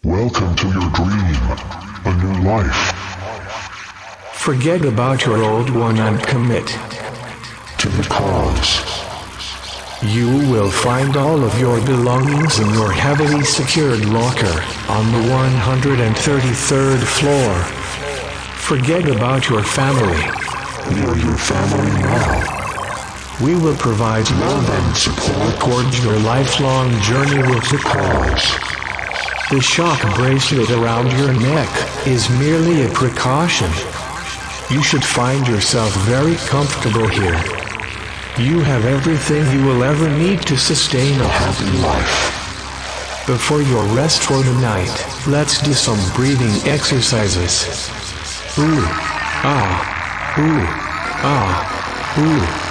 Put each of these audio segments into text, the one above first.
Welcome to your dream, a new life. Forget about your old one and commit To the cause. You will find all of your belongings in your heavily secured locker on the 133rd floor. Forget about your family. We are your family now. We will provide love and support towards your lifelong journey with the cause. The shock bracelet around your neck is merely a precaution. You should find yourself very comfortable here. You have everything you will ever need to sustain a happy life. Before your rest for the night, let's do some breathing exercises. Ooh, ah, ooh, ah, ooh.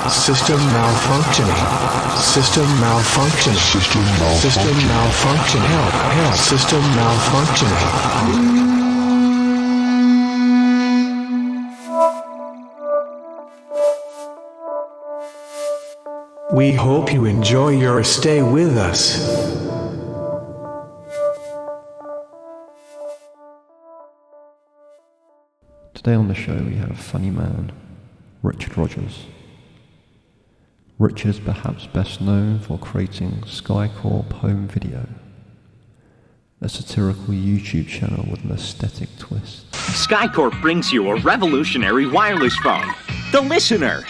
System malfunctioning. System malfunctioning. System malfunction. System malfunction. Help, help. System malfunctioning. We hope you enjoy your stay with us. Today on the show we have funny man, Richard Rogers. Richard is perhaps best known for creating Skycorp Home Video, a satirical YouTube channel with an aesthetic twist. Skycorp brings you a revolutionary wireless phone, the Listener.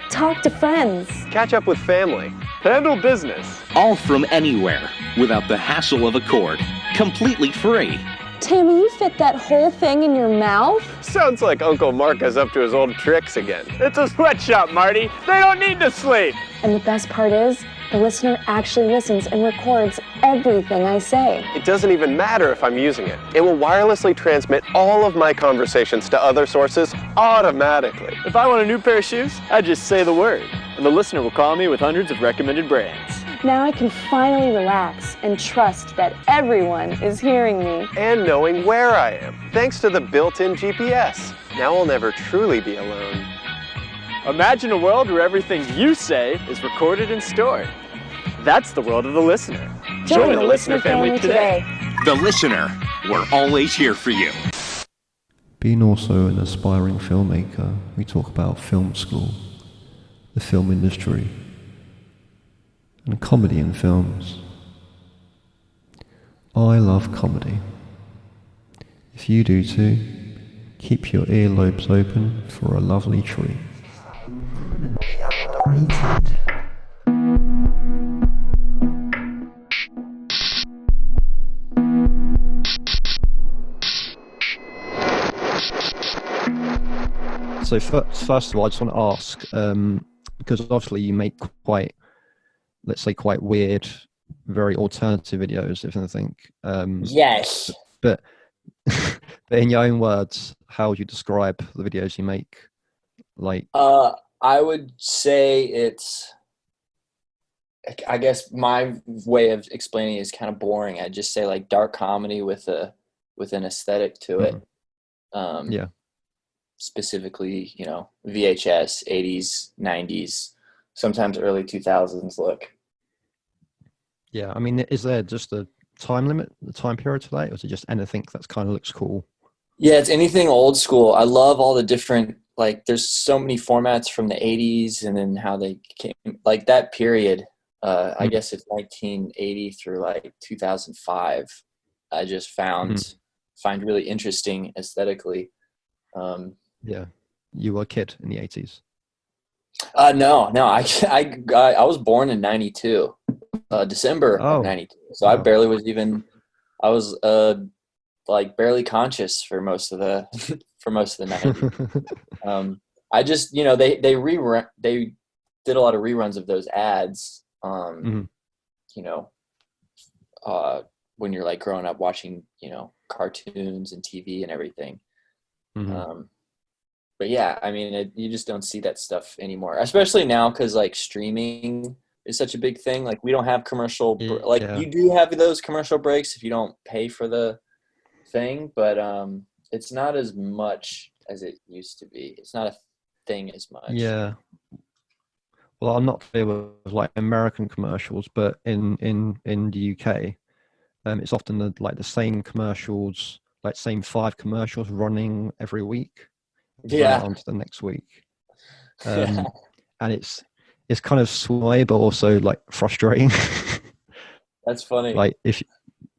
Talk to friends. Catch up with family. Handle business. All from anywhere, without the hassle of a cord. Completely free. Tammy, you fit that whole thing in your mouth? Sounds like Uncle Mark is up to his old tricks again. It's a sweatshop, Marty. They don't need to sleep. And the best part is, the listener actually listens and records everything I say. It doesn't even matter if I'm using it. It will wirelessly transmit all of my conversations to other sources automatically. If I want a new pair of shoes, I just say the word, and the listener will call me with hundreds of recommended brands. Now I can finally relax and trust that everyone is hearing me. And knowing where I am, thanks to the built-in GPS. Now I'll never truly be alone. Imagine a world where everything you say is recorded and stored. That's the world of the listener. Join the listener family today. The Listener. We're always here for you. Being also an aspiring filmmaker, we talk about film school, the film industry, and comedy in films. I love comedy. If you do too, keep your earlobes open for a lovely treat. So first of all, I just want to ask, because obviously you make quite, let's say, quite weird, very alternative videos, if anything. Yes. But in your own words, how would you describe the videos you make? Like, I would say it's, I guess my way of explaining it is kind of boring. I'd just say like dark comedy with an aesthetic to it. yeah. Specifically, VHS, 80s, 90s, sometimes early 2000s look. Yeah, I mean, is there just a time limit, the time period to that, or is it just anything that kind of looks cool? Yeah, it's anything old school. I love all the different, like, there's so many formats from the 80s and then how they came, like that period, I guess it's 1980 through like 2005, I just find really interesting aesthetically. Yeah, you were a kid in the 80s. No, I was born in 92, December of 92. So I barely was even, I was like barely conscious for most of the 90s. I just, they did a lot of reruns of those ads, when you're like growing up watching, cartoons and TV and everything. But yeah, I mean, you just don't see that stuff anymore, especially now because like streaming is such a big thing. Like we don't have commercial, you do have those commercial breaks if you don't pay for the thing, but it's not as much as it used to be. It's not a thing as much. Yeah. Well, I'm not familiar with like American commercials, but in the UK, It's often the same commercials, like same 5 commercials running every week. Yeah. On to the next week. Yeah. And it's kind of sly, but also like frustrating. That's funny. Like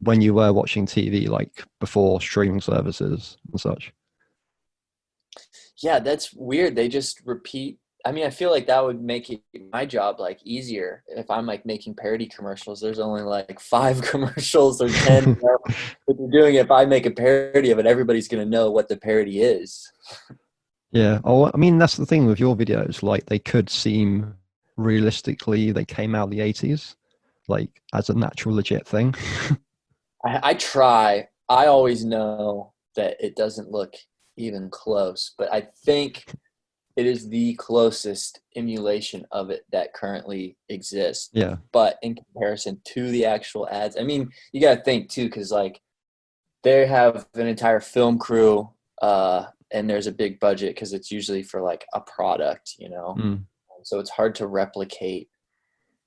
when you were watching TV, like before streaming services and such. Yeah, that's weird. They just repeat. I mean, I feel like that would make my job like easier if I'm like making parody commercials. There's only like 5 commercials or 10. If you're doing it, if I make a parody of it, everybody's gonna know what the parody is. Yeah. Oh, I mean, that's the thing with your videos. Like, they could seem realistically, they came out in the 80s, like as a natural, legit thing. I try. I always know that it doesn't look even close, but I think it is the closest emulation of it that currently exists. Yeah. But in comparison to the actual ads, I mean, you got to think too, because like they have an entire film crew, and there's a big budget because it's usually for like a product, you know. So it's hard to replicate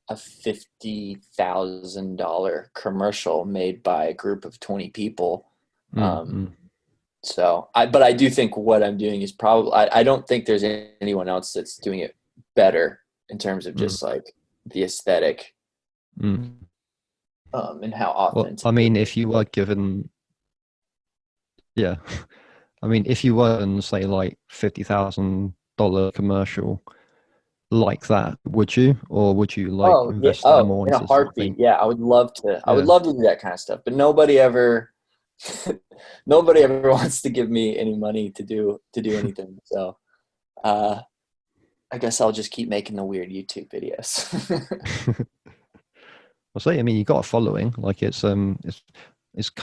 a $50,000 commercial made by a group of 20 people. So but I do think what I'm doing is probably, I don't think there's anyone else that's doing it better in terms of just like the aesthetic, and how authentic. Well, I mean, if you were given, yeah, I mean, if you were in, say, like $50,000 commercial like that, would you, or would you like invest more in into a heartbeat? something? Yeah, I would love to. Yeah. I would love to do that kind of stuff, but nobody ever wants to give me any money to do anything. So, I guess I'll just keep making the weird YouTube videos. I'll say, I mean, you got a following. Like, it's come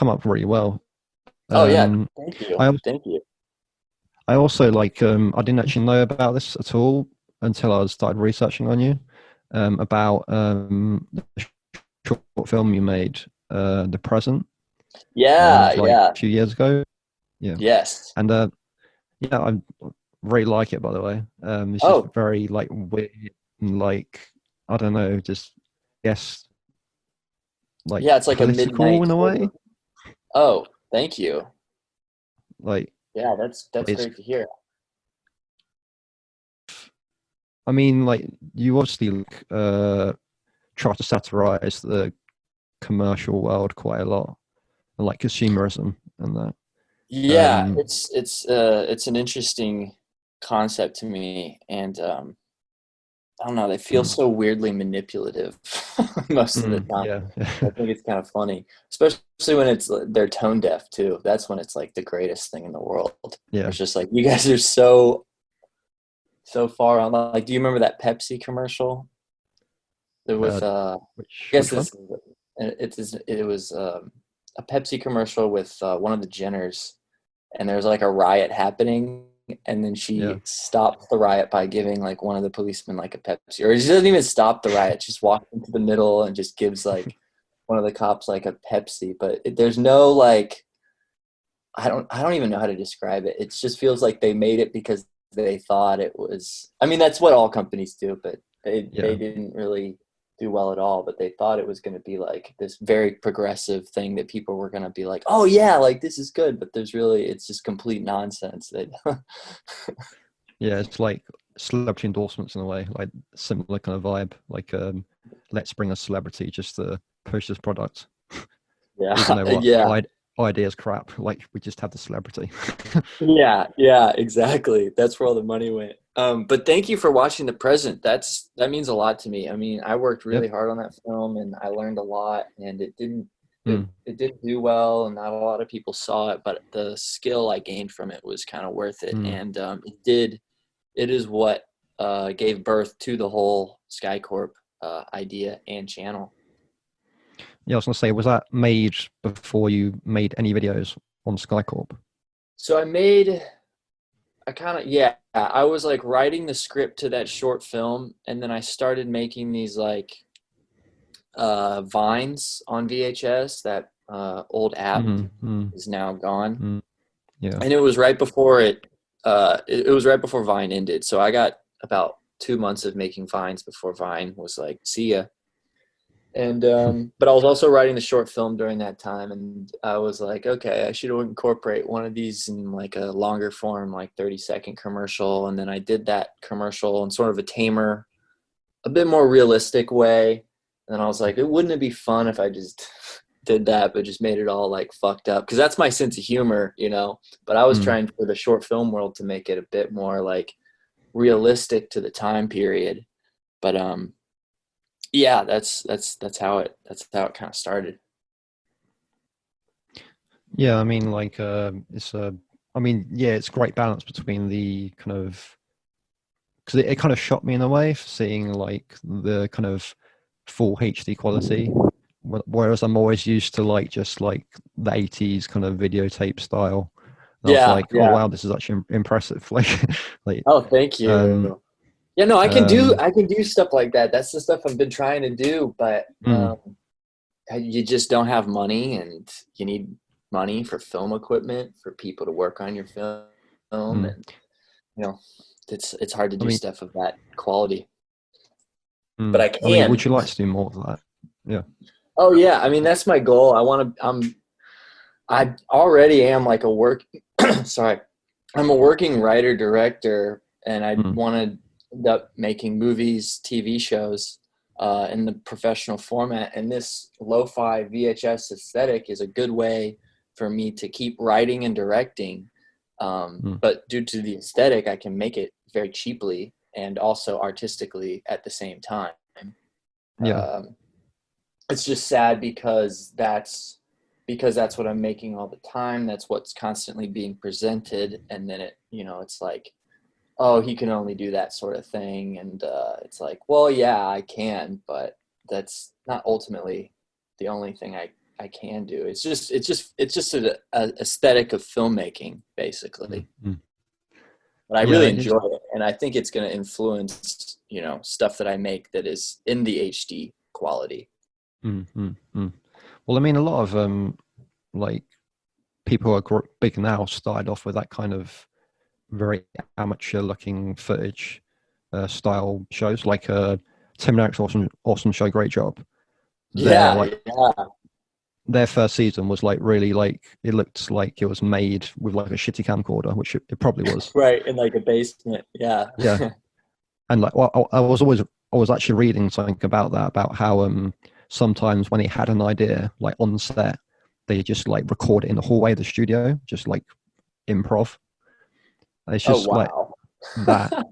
up really well. Oh yeah, thank you. Thank you. I also like, I didn't actually know about this at all until I started researching on you, about the short film you made, The Present. Yeah, a few years ago. Yeah. Yes. And I really like it, by the way. It's just very like weird and like, I don't know, just yes, like, yeah, it's like political a midnight in a way. Oh, thank you. Like, yeah, that's great to hear. I mean, like, you obviously try to satirize the commercial world quite a lot, and like consumerism and that. Yeah, it's an interesting concept to me, and I don't know, they feel so weirdly manipulative most of the time. Yeah. I think it's kind of funny, especially when they're tone deaf too. That's when it's like the greatest thing in the world. Yeah, it's just like, you guys are so far on. Like, do you remember that Pepsi commercial? There was it was a Pepsi commercial with one of the Jenners, and there's like a riot happening, and then she stops the riot by giving like one of the policemen like a Pepsi, or she doesn't even stop the riot, she just walks into the middle and just gives like one of the cops like a Pepsi. But there's no like, I don't even know how to describe it. It just feels like they made it because they thought it was, I mean, that's what all companies do, but they didn't really do well at all. But they thought it was going to be like this very progressive thing that people were going to be like, oh yeah, like this is good. But it's just complete nonsense. Yeah, it's like celebrity endorsements in a way, like similar kind of vibe. Like, let's bring a celebrity just to push this product. Yeah. Even though idea's crap, like we just have the celebrity. yeah, exactly. That's where all the money went. But thank you for watching The Present. That means a lot to me. I mean, I worked really hard on that film, and I learned a lot, and it didn't do well, and not a lot of people saw it, but the skill I gained from it was kind of worth it. And it is what gave birth to the whole Skycorp idea and channel. Yeah, I was gonna say, was that made before you made any videos on Skycorp? So I was like writing the script to that short film, and then I started making these like vines on VHS. That old app is now gone. Yeah, and it was right before it was right before Vine ended. So I got about 2 months of making vines before Vine was like, see ya. And but I was also writing the short film during that time, and I was like, okay, I should incorporate one of these in like a longer form, like 30-second commercial. And then I did that commercial in sort of a tamer, a bit more realistic way. And then I was like, wouldn't it be fun if I just did that, but just made it all like fucked up? Because that's my sense of humor, you know. But I was trying for the short film world to make it a bit more like realistic to the time period. But yeah, that's how it kind of started. Yeah, I mean, like it's I mean, yeah, it's great balance between the kind of, because it kind of shocked me in a way for seeing like the kind of full HD quality, whereas I'm always used to like just like the 80s kind of videotape style. And I was like, oh wow, this is actually impressive. Like oh, thank you. Yeah, no, I can do stuff like that. That's the stuff I've been trying to do, but you just don't have money, and you need money for film equipment, for people to work on your film, and you know, it's hard to do stuff of that quality. But I can. I mean, would you like to do more of that? Yeah. Oh yeah, I mean that's my goal. I already am like a I'm a working writer director, and I want to end up making movies, TV shows in the professional format. And this lo-fi VHS aesthetic is a good way for me to keep writing and directing. But due to the aesthetic, I can make it very cheaply and also artistically at the same time. Yeah. It's just sad because that's what I'm making all the time. That's what's constantly being presented. And then it's like, oh, he can only do that sort of thing. And it's like, well, yeah, I can, but that's not ultimately the only thing I can do. It's just an aesthetic of filmmaking, basically. But I really enjoy it, and I think it's going to influence, stuff that I make that is in the HD quality. Well, I mean, a lot of like people who are big now started off with that kind of very amateur-looking footage style shows, like Tim and Eric's awesome show, great job. Their first season was like really like, it looked like it was made with like a shitty camcorder, which it probably was. Right, in like a basement. Yeah. And like, well, I was actually reading something about that, about how sometimes when he had an idea like on set, they just like record it in the hallway of the studio, just like improv. It's just like that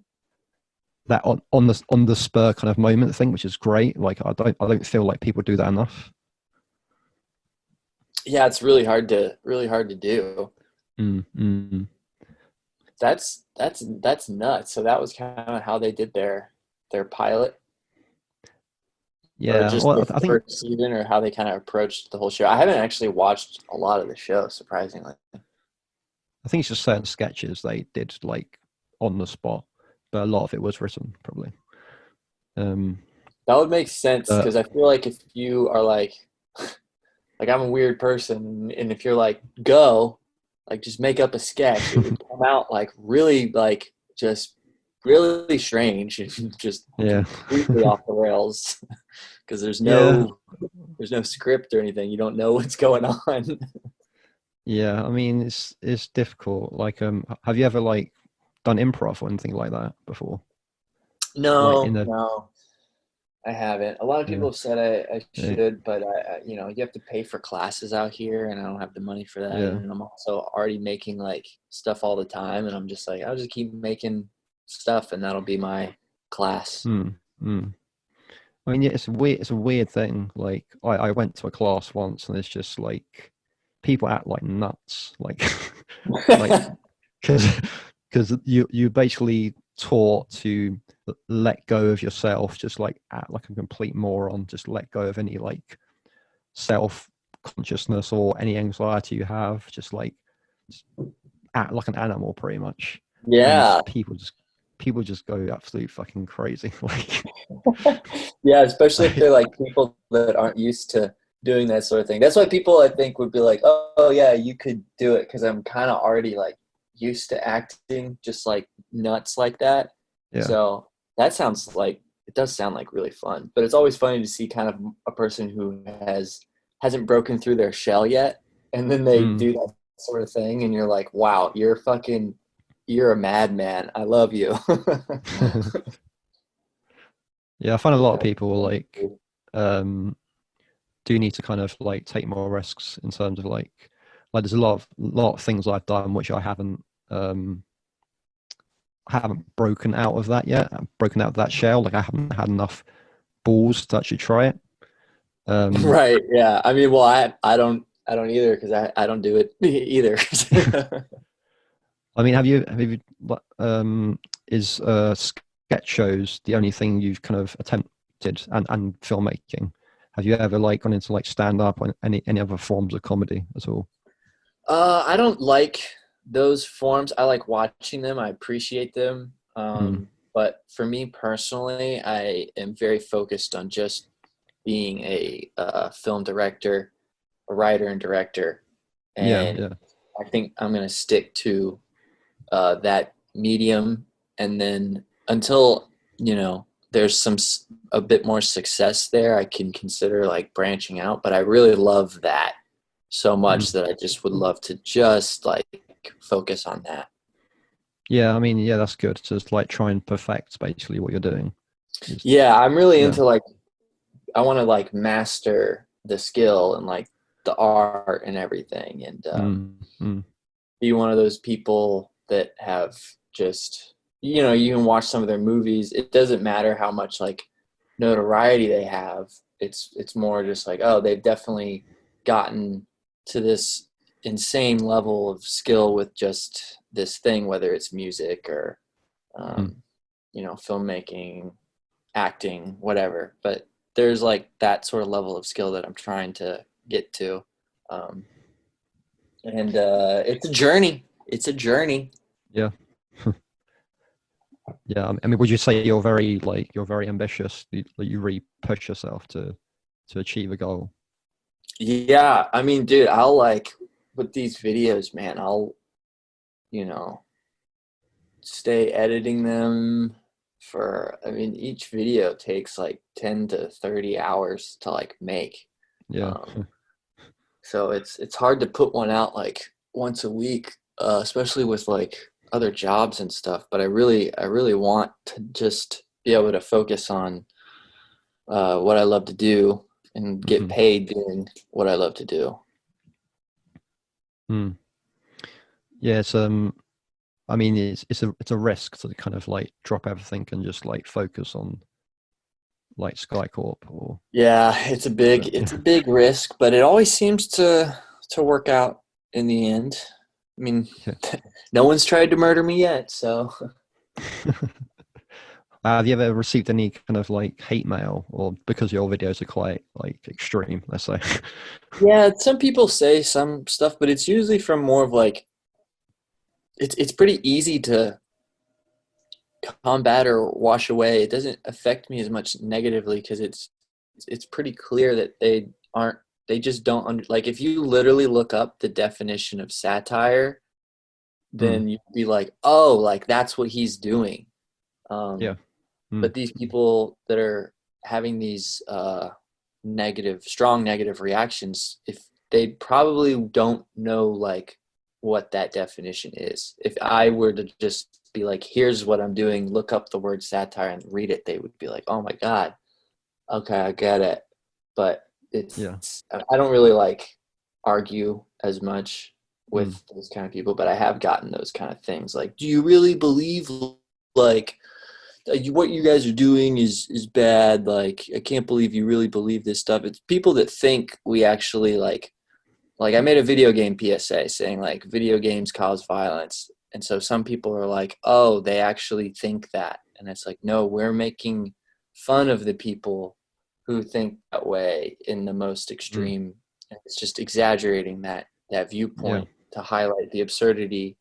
on the spur kind of moment thing, which is great. Like I don't feel like people do that enough. Yeah, it's really hard to do. That's nuts. So that was kind of how they did their pilot. Yeah, or just I think first season, or how they kind of approached the whole show. I haven't actually watched a lot of the show, surprisingly. I think it's just certain sketches they did like on the spot, but a lot of it was written probably. That would make sense, because I feel like if you are like I'm a weird person, and if you're like, go, like just make up a sketch, it would come out like really like just really strange and just completely off the rails, because there's no script or anything. You don't know what's going on. Yeah, I mean it's difficult. Like, have you ever like done improv or anything like that before? No, no, I haven't. A lot of people have said I should, but you have to pay for classes out here, and I don't have the money for that. And I'm also already making like stuff all the time, and I'm just like, I'll just keep making stuff, and that'll be my class. I mean, yeah, it's a weird thing. Like I went to a class once, and it's just like people act like nuts, like because you basically taught to let go of yourself, just like act like a complete moron, just let go of any like self consciousness or any anxiety you have, just act like an animal pretty much. And people just go absolutely fucking crazy. Like yeah, especially if they're like people that aren't used to doing that sort of thing. That's why people, I think, would be like, oh yeah, you could do it, because I'm kind of already like used to acting just like nuts like that. So that sounds like it does sound like really fun, but it's always funny to see kind of a person who hasn't broken through their shell yet, and then they do that sort of thing, and you're like, wow, you're a madman. I love you. Yeah, I find a lot of people like do need to kind of like take more risks in terms of like there's a lot of things I've done which I haven't broken out of that yet. I've broken out of that shell. Like I haven't had enough balls to actually try it. Right. Yeah. I mean, well, I don't either, because I don't do it either. I mean, have you is sketch shows the only thing you've kind of attempted, and filmmaking? Have you ever like gone into like stand up or any other forms of comedy at all? I don't like those forms. I like watching them. I appreciate them. But for me personally, I am very focused on just being a film director, a writer and director. And I think I'm going to stick to that medium. And then until, there's a bit more success there, I can consider like branching out. But I really love that so much that I just would love to just like focus on that. Yeah, I mean, yeah, that's good. So it's like try and perfect basically what you're doing. Yeah, I'm really into like, I want to like master the skill and like the art and everything, and be one of those people that have just, you can watch some of their movies. It doesn't matter how much like notoriety they have. It's more just like, oh, they've definitely gotten to this insane level of skill with just this thing, whether it's music or, filmmaking, acting, whatever. But there's like that sort of level of skill that I'm trying to get to. And it's a journey. It's a journey. Yeah. Yeah. I mean, would you say you're very ambitious? You really push yourself to achieve a goal? Yeah. I mean, dude, I'll like with these videos, man, I'll, stay editing them each video takes like 10 to 30 hours to like make. Yeah. So it's hard to put one out like once a week, especially with like other jobs and stuff. But I really want to just be able to focus on what I love to do and get paid doing what I love to do. Yeah, it's I mean, it's a risk to kind of like drop everything and just like focus on like Skycorp or. Yeah, it's a big risk, but it always seems to work out in the end. I mean, no one's tried to murder me yet, so. Have you ever received any kind of like hate mail, or because your videos are quite like extreme, let's say? Yeah, some people say some stuff, but it's usually from more of like, it's pretty easy to combat or wash away. It doesn't affect me as much negatively because it's pretty clear that they just don't like, if you literally look up the definition of satire, then you'd be like, oh, like that's what he's doing. But these people that are having these strong negative reactions, if they probably don't know like what that definition is. If I were to just be like, here's what I'm doing, look up the word satire and read it, they would be like, oh my God, okay, I get it. But I don't really like argue as much with those kind of people, but I have gotten those kind of things like, do you really believe like what you guys are doing is bad? Like, I can't believe you really believe this stuff. It's people that think we actually like I made a video game PSA saying like video games cause violence. And so some people are like, oh, they actually think that. And it's like, no, we're making fun of the people who think that way in the most extreme. It's just exaggerating that viewpoint to highlight the absurdity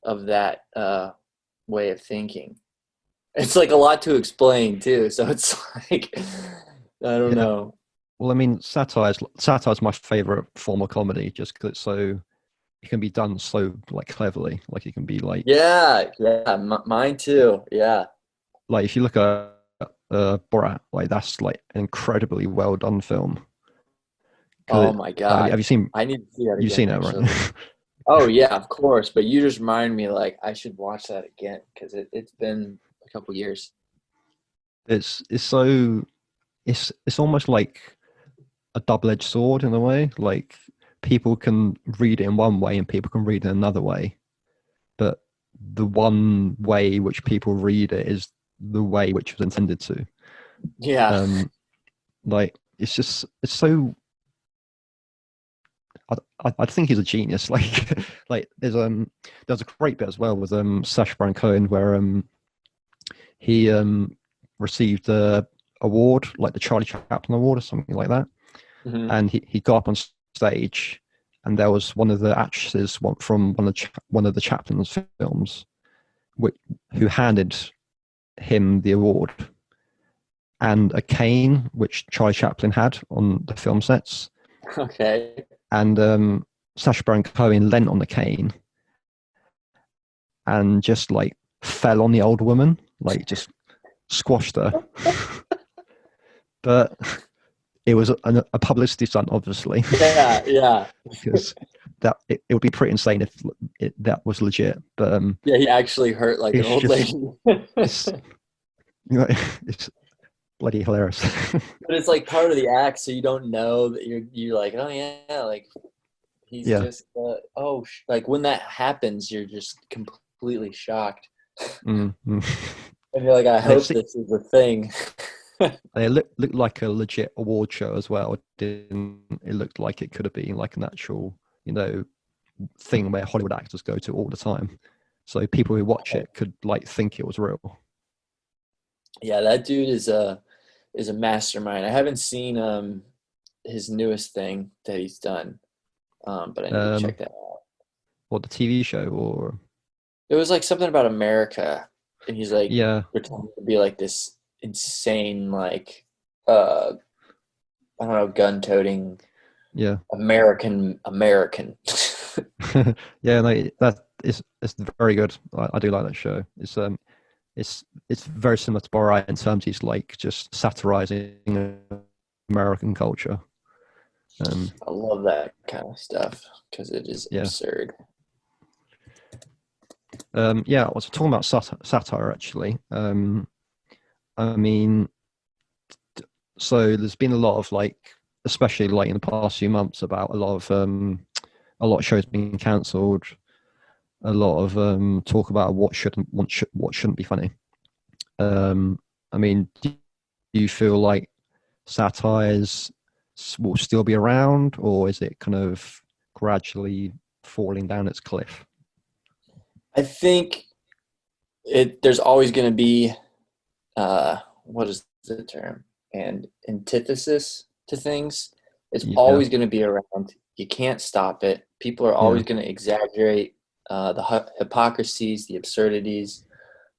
of that way of thinking. It's like a lot to explain too. So it's like, I don't know. Well, I mean, satire is my favorite form of comedy, just because it's so, it can be done so like cleverly. Like it can be like, mine too. Yeah. Like if you look at Borat. Like that's like an incredibly well done film. Oh my God. Have you seen? I need to see that You've again, seen it, actually. right? Oh yeah, of course. But you just remind me like I should watch that again because it's been a couple years. It's so it's almost like a double-edged sword in a way. Like people can read it in one way and people can read it another way, but the one way which people read it is the way which it was intended to. Yeah. Like it's so. I think he's a genius. Like there's a great bit as well with Sacha Baron Cohen where he received a award like the Charlie Chaplin Award or something like that, and he got up on stage, and there was one of the actresses from one of the Chaplin's films, who handed him the award and a cane which Charlie Chaplin had on the film sets. Okay. And Sacha Baron Cohen leant on the cane and just like fell on the old woman, like just squashed her. But it was a publicity stunt, obviously. Yeah. Because it would be pretty insane if that was legit. But yeah, he actually hurt like an old lady. it's bloody hilarious. But it's like part of the act, so you don't know that you're like, oh yeah, like he's just like when that happens, you're just completely shocked, and you're like, I hope this is a thing. It looked like a legit award show as well. It looked like it could have been like an actual, thing where Hollywood actors go to all the time. So people who watch it could like think it was real. Yeah, that dude is a mastermind. I haven't seen his newest thing that he's done, but I need to check that out. What, the TV show or? It was like something about America, and he's like pretending to be like this insane like I don't know, gun-toting American. Yeah, no, it's very good. I do like that show. It's very similar to Borat in terms he's like just satirizing American culture. I love that kind of stuff because it is absurd. I was talking about satire actually. I mean, so there's been a lot of like, especially like in the past few months, about a lot of shows being cancelled, a lot of talk about what shouldn't be funny. I mean, do you feel like satires will still be around, or is it kind of gradually falling down its cliff? I think there's always going to be what is the term? And antithesis to things. It's always going to be around. You can't stop it. People are always going to exaggerate the hypocrisies, the absurdities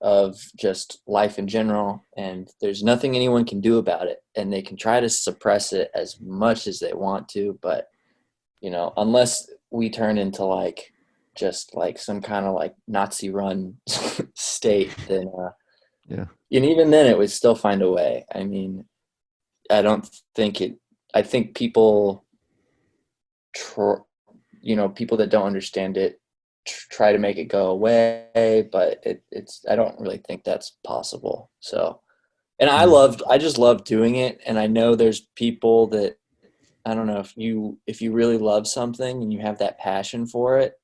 of just life in general, and there's nothing anyone can do about it, and they can try to suppress it as much as they want to, but unless we turn into like just like some kind of like Nazi run state, then and even then it would still find a way. I mean, I don't think I think people people that don't understand it try to make it go away, but it's I don't really think that's possible. So, and I just love doing it, and I know there's people that, I don't know, if you really love something and you have that passion for it,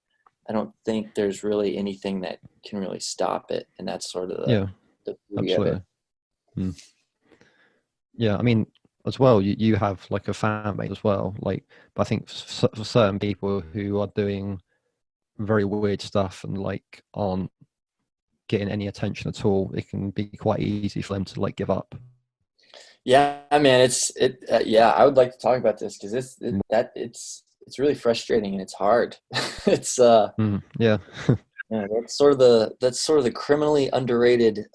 I don't think there's really anything that can really stop it, and that's sort of the beauty of it. Yeah, I mean, as well, you have like a fan base as well. Like, but I think for certain people who are doing very weird stuff and like aren't getting any attention at all, it can be quite easy for them to like give up. Yeah, man, I would like to talk about this because it's really frustrating and it's hard. It's yeah, that's sort of the criminally underrated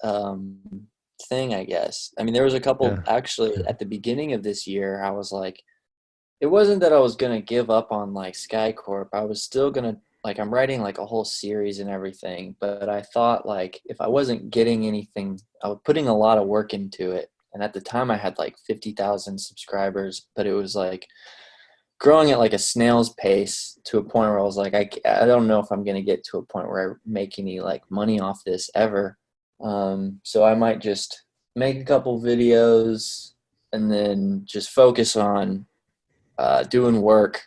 thing, I guess. I mean, there was a couple actually at the beginning of this year. I was like, it wasn't that I was gonna give up on like Skycorp. I was still gonna, like, I'm writing like a whole series and everything, but I thought like if I wasn't getting anything, I was putting a lot of work into it, And at the time I had like 50,000 subscribers, but it was like growing at like a snail's pace to a point where I was like, I don't know if I'm going to get to a point where I make any like money off this ever. So I might just make a couple videos and then just focus on doing work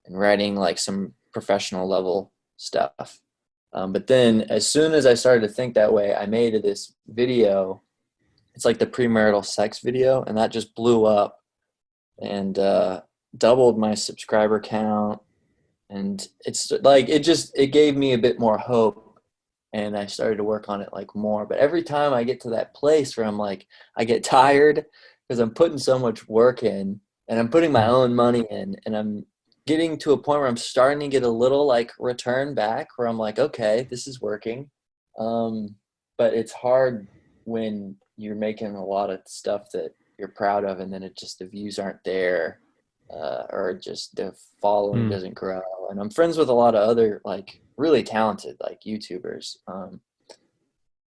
and writing like some professional level stuff. But then as soon as I started to think that way, I made this video. It's like the premarital sex video, and that just blew up and doubled my subscriber count. And it's like it gave me a bit more hope, and I started to work on it like more. But every time I get to that place where I'm like, I get tired because I'm putting so much work in, and I'm putting my own money in, and I'm getting to a point where I'm starting to get a little like return back where I'm like, okay, this is working. But it's hard when you're making a lot of stuff that you're proud of, and then the views aren't there, or just the following doesn't grow. And I'm friends with a lot of other like really talented like YouTubers.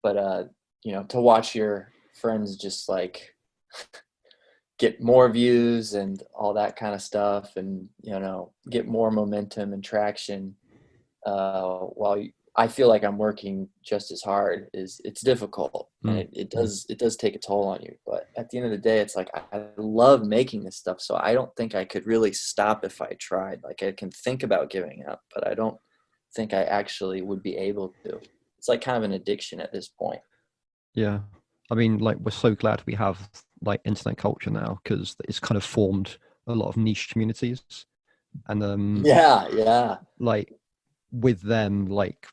But you know, to watch your friends just like get more views and all that kind of stuff, and you know, get more momentum and traction while I feel like I'm working just as hard, it's difficult, and it does take a toll on you. But at the end of the day, it's like I love making this stuff, so I don't think I could really stop if I tried. Like I can think about giving up, but I don't think I actually would be able to. It's like kind of an addiction at this point. Yeah, I mean, like we're so glad we have like internet culture now, because it's kind of formed a lot of niche communities, and yeah, like with them, like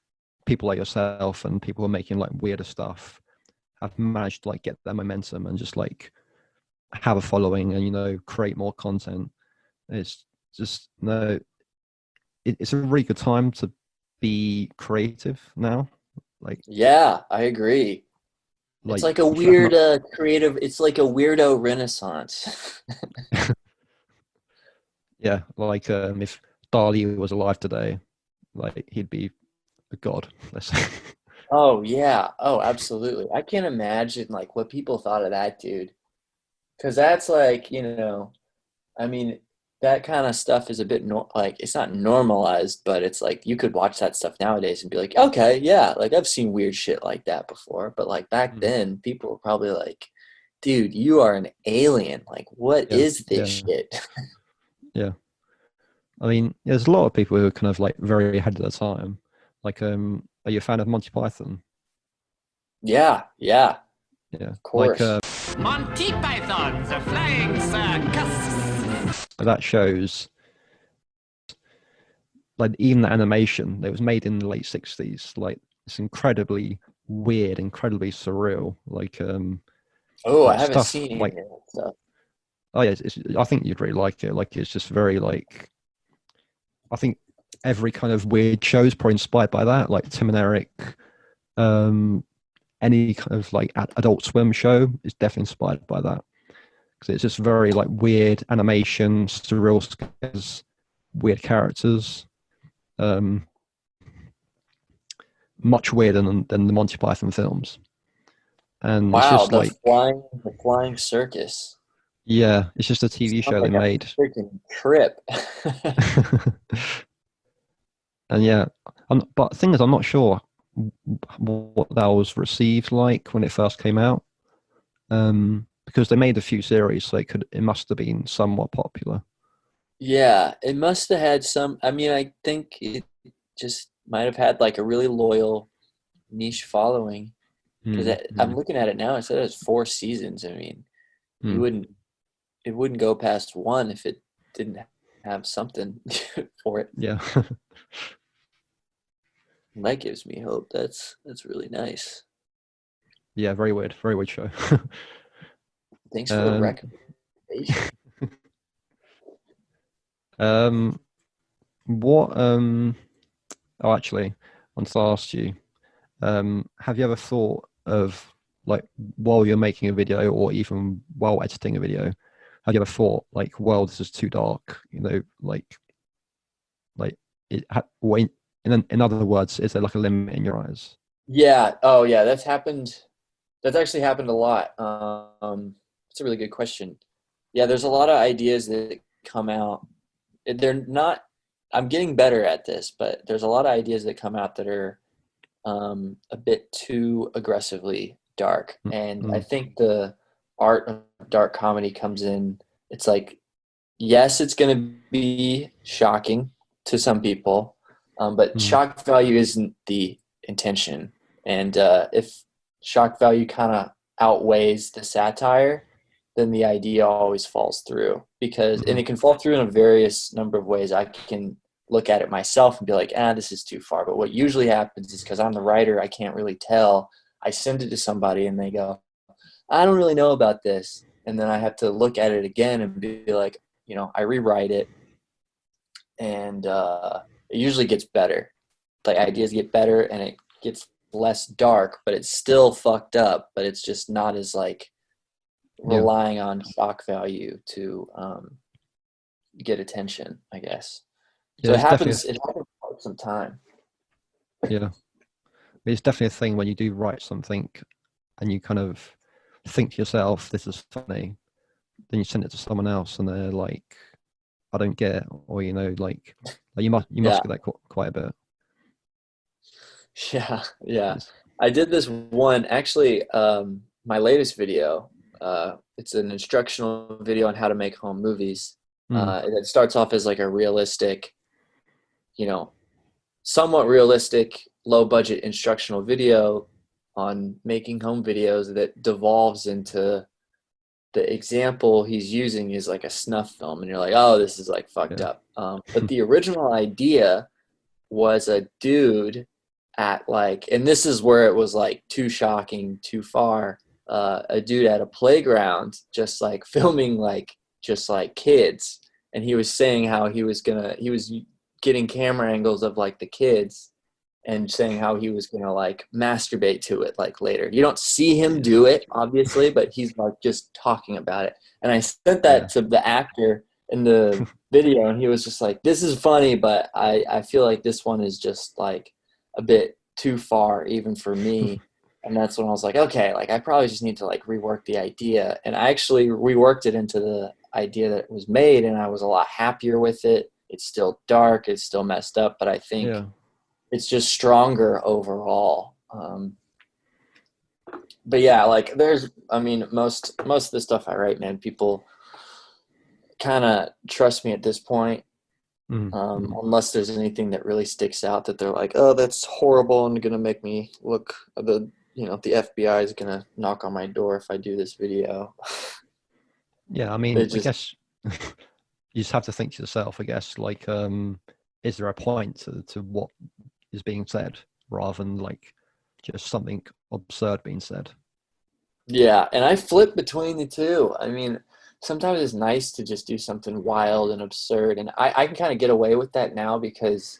people like yourself and people who are making like weirder stuff have managed to like get their momentum and just like have a following and, you know, create more content. It's just it's a really good time to be creative now. Like, yeah, I agree. It's like a weird creative. It's like a weirdo renaissance. Yeah, like if Dali was alive today, like he'd be a god, let's say. Oh yeah, oh absolutely. I can't imagine like what people thought of that dude, because that's like, you know, I mean, that kind of stuff is a bit like it's not normalized, but it's like you could watch that stuff nowadays and be like, okay, yeah, like I've seen weird shit like that before. But like back then, people were probably like, dude, you are an alien. Like, what is this shit? Yeah. I mean, there's a lot of people who are kind of like very ahead of their time. Like, are you a fan of Monty Python? Yeah. Of course. Like, Monty Python, the Flying Circus. That shows, like, even the animation that was made in the late 60s, like, it's incredibly weird, incredibly surreal. Like, I haven't seen like, any of that stuff. Oh yeah, I think you'd really like it. Like, it's just very like, I think every kind of weird show is probably inspired by that. Like Tim and Eric, any kind of like Adult Swim show is definitely inspired by that, because it's just very like weird animation, surreal sketches, weird characters, much weirder than the Monty Python films. And wow, it's just the like the flying circus. Yeah, it's just a TV show like they made. Freaking trip. And yeah, but the thing is, I'm not sure what that was received like when it first came out, because they made a few series, so it must have been somewhat popular. Yeah, it must have had some. I mean, I think it just might have had like a really loyal niche following. Because I'm looking at it now, it said it has 4 seasons. I mean, it wouldn't go past 1 if it didn't have something for it. Yeah. That gives me hope. That's really nice. Yeah, very weird show. Thanks for the recommendation. Actually, I want to ask you, have you ever thought of, like, while you're making a video or even while editing a video, have you ever thought like, well, this is too dark, you know, in other words, is there like a limit in your eyes? Yeah. Oh yeah, that's happened. That's actually happened a lot. That's a really good question. Yeah, there's a lot of ideas that come out. They're not, I'm getting better at this, but there's a lot of ideas that come out that are a bit too aggressively dark. And I think the art of dark comedy comes in. It's like, yes, it's going to be shocking to some people, but shock value isn't the intention. And if shock value kind of outweighs the satire, then the idea always falls through. Because and it can fall through in a various number of ways. I can look at it myself and be like, this is too far. But what usually happens is, because I'm the writer, I can't really tell. I send it to somebody and they go, I don't really know about this. And then I have to look at it again and be like, I rewrite it, and it usually gets better. Like, ideas get better and it gets less dark, but it's still fucked up, but it's just not as like relying on shock value to get attention, I guess. Yeah, so it happens for some time. Yeah. It's definitely a thing when you do write something and you kind of think to yourself, this is funny, then you send it to someone else and they're like, I don't get it, or you must get that quite a bit. Yeah. I did this one, actually, my latest video, it's an instructional video on how to make home movies. It starts off as like a realistic, somewhat realistic, low budget instructional video on making home videos that devolves into the example he's using is like a snuff film, and you're like, oh, this is like fucked up. But the original idea was a dude at like, and this is where it was like too shocking, too far, a dude at a playground just like filming like just like kids, and he was saying how he was getting camera angles of like the kids and saying how he was gonna like masturbate to it like later. You don't see him do it, obviously, but he's like just talking about it. And I sent that to the actor in the video, and he was just like, this is funny, but I feel like this one is just like a bit too far even for me. And that's when I was like, okay, like I probably just need to like rework the idea. And I actually reworked it into the idea that was made, and I was a lot happier with it. It's still dark, it's still messed up, but I think it's just stronger overall. But yeah, like most of the stuff I write, man, people kind of trust me at this point. Unless there's anything that really sticks out that they're like, oh, that's horrible and gonna make me look, the FBI is gonna knock on my door if I do this video. Yeah, I guess you just have to think to yourself, I guess, like, is there a point to what is being said, rather than like just something absurd being said? Yeah, and I flip between the two. I mean, sometimes it's nice to just do something wild and absurd, and I can kind of get away with that now because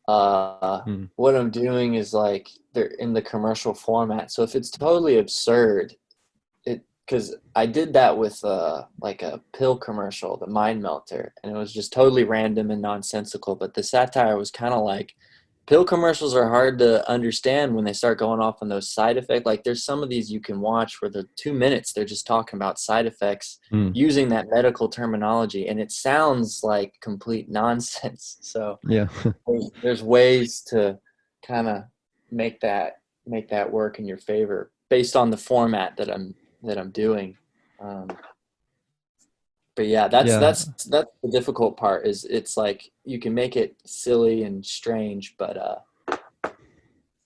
what I'm doing is like they're in the commercial format. So if it's totally absurd, because I did that with like a pill commercial, the Mind Melter, and it was just totally random and nonsensical. But the satire was kind of like, pill commercials are hard to understand when they start going off on those side effects. Like there's some of these you can watch where they're 2 minutes, they're just talking about side effects using that medical terminology, and it sounds like complete nonsense. So there's ways to kind of make that work in your favor based on the format that I'm doing. But yeah, that's the difficult part, is it's like you can make it silly and strange, but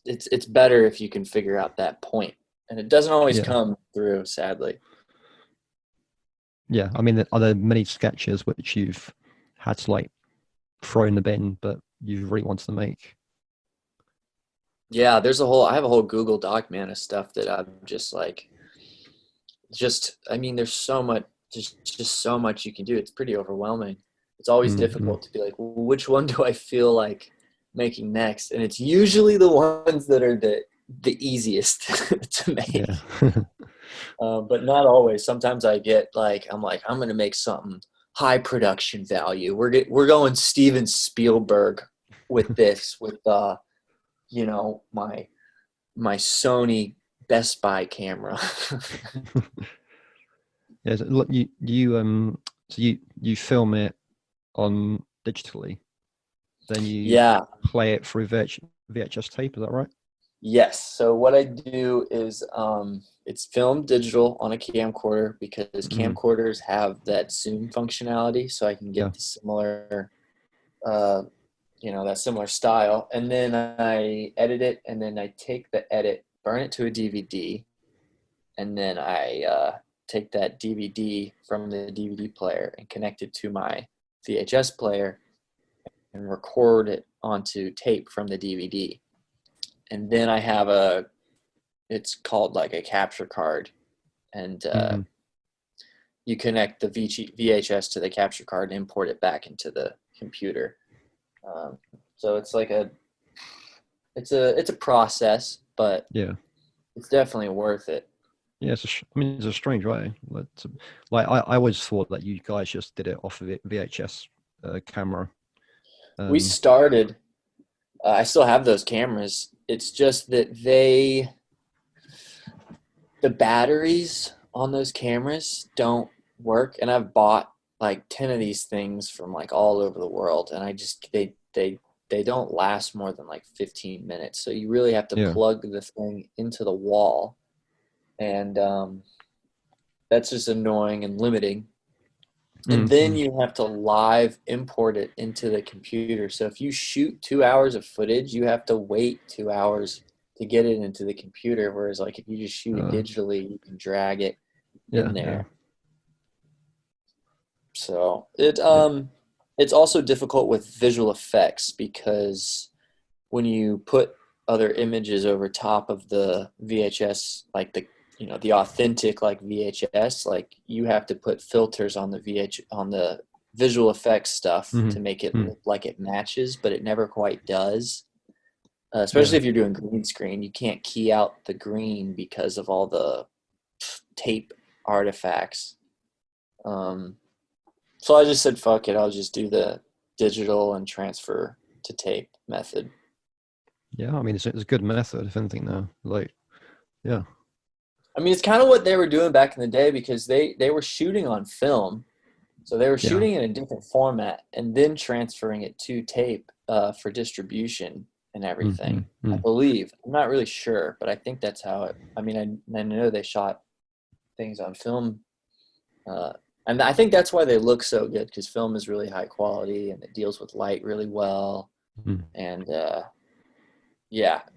it's better if you can figure out that point, and it doesn't always come through, sadly. Yeah, I mean, are there many sketches which you've had to like throw in the bin, but you really wanted to make? Yeah, I have a whole Google Doc, man, of stuff that I'm just like, I mean, there's so much, just so much you can do. It's pretty overwhelming. It's always difficult to be like, well, which one do I feel like making next? And it's usually the ones that are the easiest to make. But not always. Sometimes I get like, I'm going to make something high production value. We're going Steven Spielberg with this, with my Sony Best Buy camera. Yeah, so look, you film it on digitally, then you play it through VHS tape. Is that right? Yes. So what I do is it's filmed digital on a camcorder because camcorders have that zoom functionality, so I can get the similar, that similar style. And then I edit it, and then I take the edit, burn it to a DVD, and then I take that DVD from the DVD player and connect it to my VHS player and record it onto tape from the DVD. And then I have it's called like a capture card, and you connect the VHS to the capture card and import it back into the computer. So it's like it's a process, but it's definitely worth it. Yeah, it's a strange way. Like I always thought that you guys just did it off of VHS camera. We started. I still have those cameras. It's just that the batteries on those cameras don't work, and I've bought like 10 of these things from like all over the world, and they don't last more than like 15 minutes. So you really have to plug the thing into the wall, and that's just annoying and limiting. And then you have to live import it into the computer. So if you shoot 2 hours of footage, you have to wait 2 hours to get it into the computer. Whereas like if you just shoot it digitally, you can drag it in there. Yeah. So it's also difficult with visual effects because when you put other images over top of the VHS, like the authentic like VHS, like you have to put filters on the visual effects stuff to make it look like it matches, but it never quite does. Especially if you're doing green screen, you can't key out the green because of all the tape artifacts. So I just said, fuck it, I'll just do the digital and transfer to tape method. Yeah, I mean, it's a good method, if anything now. Like, yeah. I mean, it's kind of what they were doing back in the day because they were shooting on film. So they were shooting in a different format and then transferring it to tape for distribution and everything, I believe. I'm not really sure, but I think that's how it, I mean, I know they shot things on film. And I think that's why they look so good because film is really high quality and it deals with light really well. And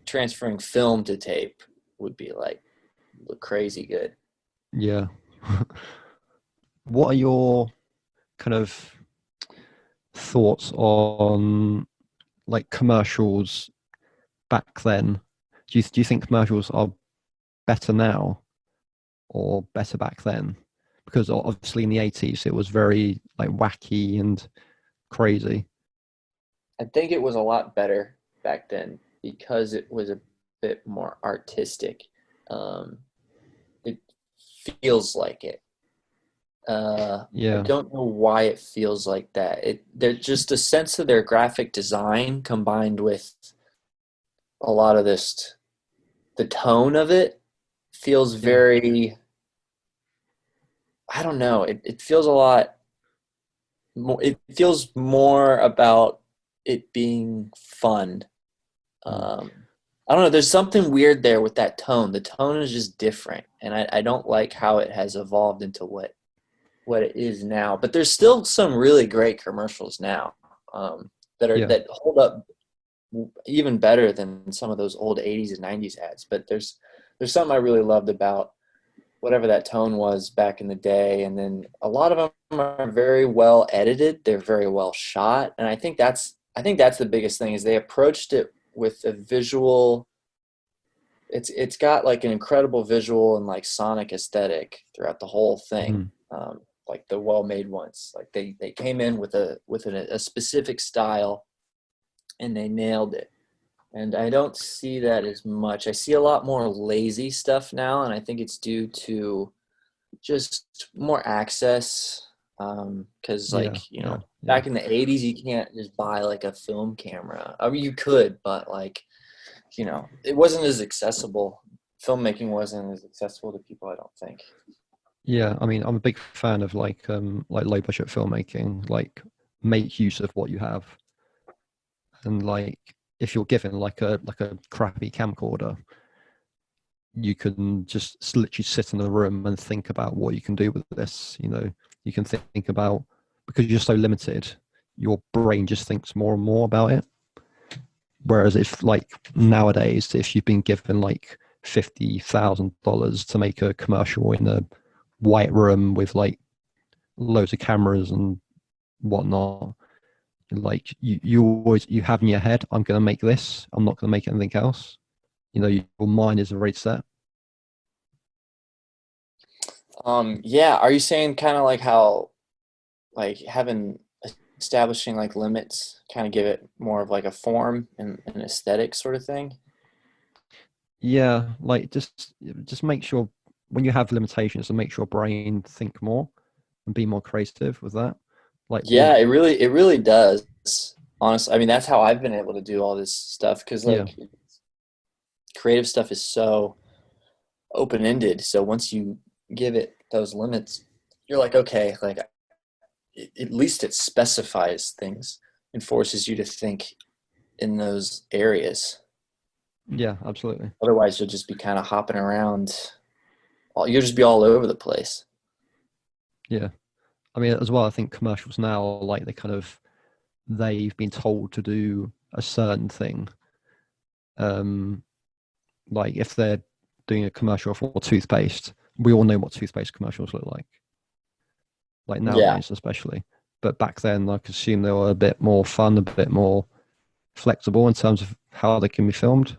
transferring film to tape would be like, look crazy good. Yeah. What are your kind of thoughts on like commercials back then? Do you think commercials are better now or better back then? Because obviously in the 80s it was very like wacky and crazy. I think it was a lot better back then because it was a bit more artistic. It feels like it. I don't know why it feels like that. There's just a sense of their graphic design combined with a lot of this, the tone of it feels very, I don't know. It feels a lot more, it feels more about it being fun. I don't know. There's something weird there with that tone. The tone is just different. And I don't like how it has evolved into what it is now. But there's still some really great commercials now that hold up even better than some of those old 80s and 90s ads. But there's something I really loved about whatever that tone was back in the day. And then a lot of them are very well edited. They're very well shot. And I think that's the biggest thing is they approached it with a visual. It's got like an incredible visual and like sonic aesthetic throughout the whole thing. Like the well-made ones, like they came in with a specific style and they nailed it. And I don't see that as much. I see a lot more lazy stuff now, and I think it's due to just more access. Because back in the 80s, you can't just buy like a film camera. I mean, you could, but like, it wasn't as accessible. Filmmaking wasn't as accessible to people, I don't think. Yeah, I mean, I'm a big fan of like low budget filmmaking. Like, make use of what you have, and like if you're given like a crappy camcorder, you can just literally sit in the room and think about what you can do with this. You know, you can think about, because you're so limited, your brain just thinks more and more about it. Whereas if like nowadays, if you've been given like $50,000 to make a commercial in a white room with like loads of cameras and whatnot, like you have in your head, I'm going to make this, I'm not going to make anything else. You know, your mind is already set. Yeah, are you saying kind of like how like having establishing like limits kind of give it more of like a form and an aesthetic sort of thing? Yeah, like just make sure when you have limitations to make your brain think more and be more creative with that. Like Yeah, it really does. Honestly, I mean that's how I've been able to do all this stuff because yeah, like creative stuff is so open-ended. So once you give it those limits, you're like, okay, like at least it specifies things and forces you to think in those areas. yeah, absolutely. Otherwise, you'll just be kind of hopping around. You'll just be all over the place. Yeah, I mean as well, I think commercials now are like they've been told to do a certain thing. Like if they're doing a commercial for toothpaste, we all know what toothpaste commercials look like Yeah. nowadays especially. But back then, I assume they were a bit more fun, a bit more flexible in terms of how they can be filmed.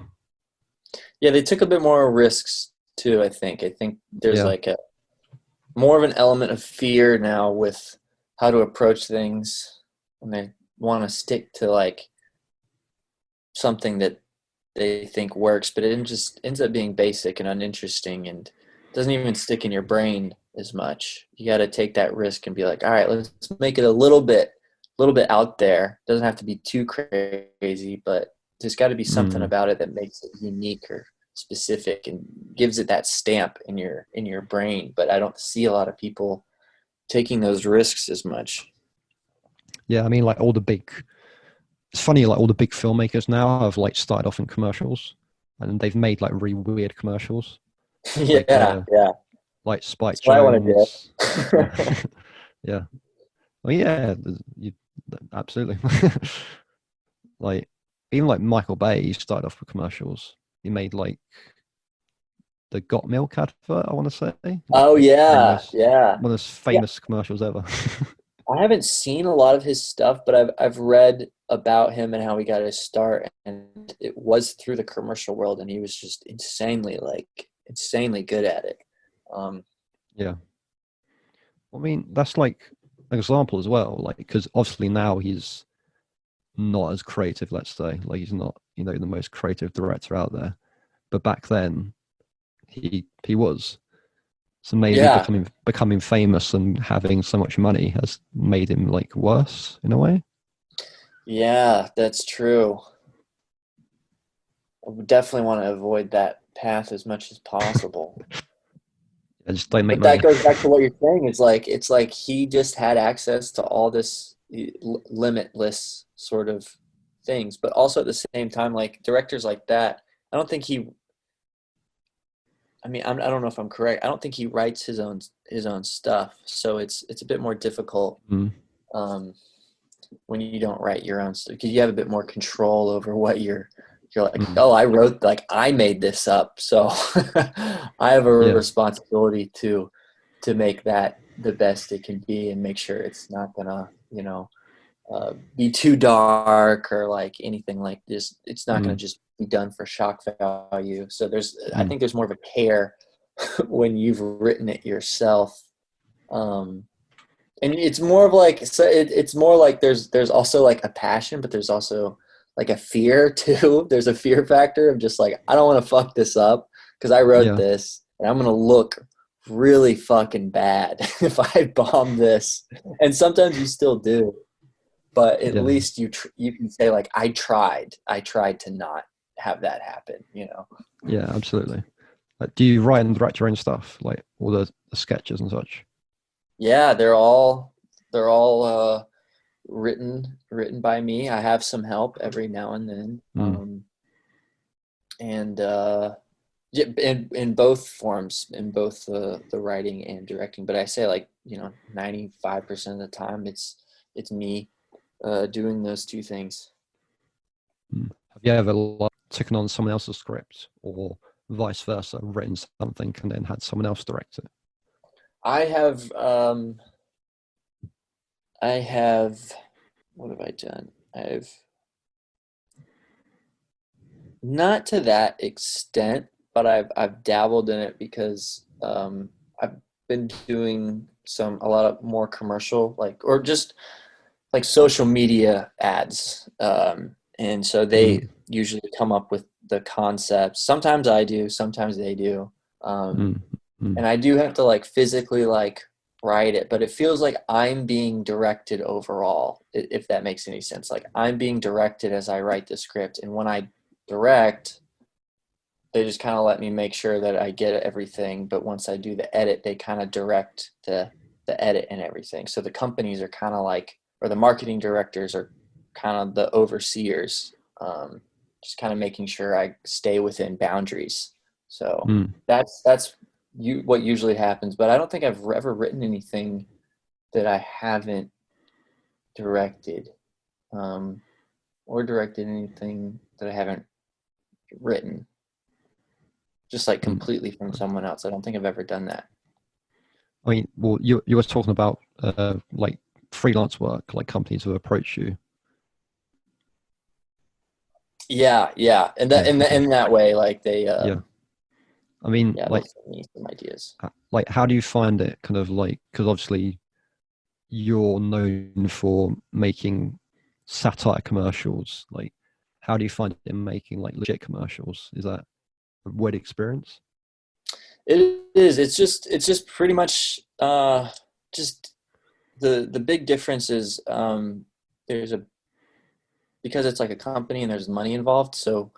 Yeah, they took a bit more risks too, I think. I think there's Yeah, like a more of an element of fear now with how to approach things, and they want to stick to like something that they think works, but it just ends up being basic and uninteresting and doesn't even stick in your brain as much. You got to take that risk and be like, all right, let's make it a little bit out there. Doesn't have to be too crazy, but there's got to be something about it that makes it unique or specific and gives it that stamp in your brain. But I don't see a lot of people taking those risks as much. yeah. I mean, like it's funny, like all the big filmmakers now have like started off in commercials, and they've made like really weird commercials, like Yeah, yeah. like Spike That's what I want to Jones. do. Yeah. Well, yeah, absolutely. Like even like Michael Bay, he started off with commercials. He made like the Got Milk advert, I want to say. Like, Oh yeah, famous, yeah. one of those Yeah, famous commercials ever. I haven't seen a lot of his stuff, but I've read about him and how he got his start, and it was through the commercial world, and he was just insanely good at it. Um, Yeah. I mean, that's like an example as well, like because obviously now he's not as creative, let's say. Like he's not, you know, the most creative director out there. But back then he was. So maybe yeah, becoming famous and having so much money has made him like worse in a way. yeah, that's true. I would definitely want to avoid that path as much as possible. I just don't make But that money. goes back to what you're saying. It's like he just had access to all this limitless sort of things, but also at the same time, like directors like that, I don't think he. I mean, I don't know if I'm correct. I don't think he writes his own stuff, so it's a bit more difficult Mm, um, when you don't write your own stuff because you have a bit more control over what you're like. mm. Oh, I wrote like I made this up, so I have a Yeah, responsibility to make that the best it can be and make sure it's not gonna be too dark or like anything like this. It's not going mm, to just be done for shock value. So I mm. think there's more of a care when you've written it yourself. Um, and it's more of like, so it's more like there's also like a passion, but there's also like a fear too. There's a fear factor of just like, I don't want to fuck this up because I wrote Yeah, this and I'm going to look really fucking bad if I bomb this. And sometimes you still do, but at yeah, least you can say like I tried to not have that happen. yeah. Absolutely. Like, do you write and direct your own stuff, like all the sketches and such? Yeah, they're all written by me. I have some help every now and then. And yeah, in both forms, in both the writing and directing. But I say, like, 95% of the time it's me doing those two things. Have you ever taken on someone else's script, or vice versa, written something and then had someone else direct it? I have what have I done? I've not to that extent, but I've dabbled in it because I've been doing a lot of more commercial, or just like social media ads, and so they usually come up with the concepts. Sometimes I do, sometimes they do, and I do have to physically write it, but it feels like I'm being directed overall, if that makes any sense. Like, I'm being directed as I write the script, and when I direct, they just kind of let me make sure that I get everything, but once I do the edit, they kind of direct the edit and everything. So the companies are kind of or the marketing directors are kind of the overseers, just kind of making sure I stay within boundaries. So that's what usually happens, but I don't think I've ever written anything that I haven't directed, or directed anything that I haven't written, just completely from someone else. I don't think I've ever done that. I mean, well, you were talking about freelance work, like companies who approach you. Yeah, and that in that way, they yeah. I mean, they'll send me some ideas. How do you find it? Kind of because obviously you're known for making satire commercials. How do you find it in making legit commercials? Is that a weird experience? It is. It's just pretty much just the big difference is because it's like a company and there's money involved, so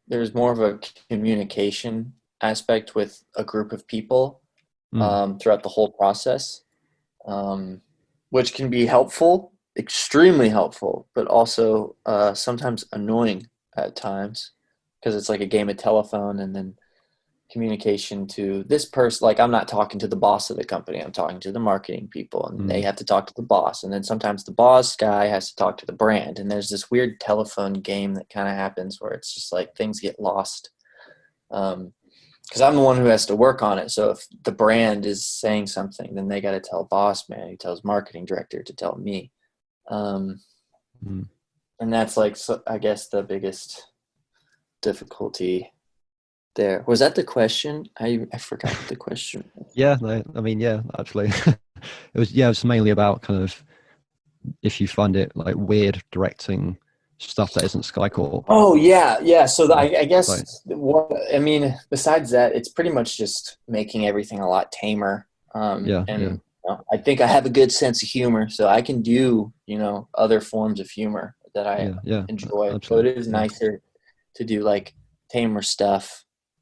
there's more of a communication aspect with a group of people throughout the whole process, which can be helpful, extremely helpful, but also sometimes annoying at times, because it's like a game of telephone, and then communication to this person. I'm not talking to the boss of the company, I'm talking to the marketing people, and they have to talk to the boss, and then sometimes the boss guy has to talk to the brand, and there's this weird telephone game that kind of happens where it's just things get lost, because I'm the one who has to work on it. So if the brand is saying something, then they got to tell boss man, who tells marketing director to tell me, and that's I guess the biggest difficulty there. Was that the question? I forgot the question. Yeah, no, I mean, yeah, actually, it was mainly about kind of if you find it weird directing stuff that isn't Skycorp. Oh yeah. So I guess besides that, it's pretty much just making everything a lot tamer. I think I have a good sense of humor, so I can do other forms of humor that I enjoy. Absolutely. So it is nicer to do tamer stuff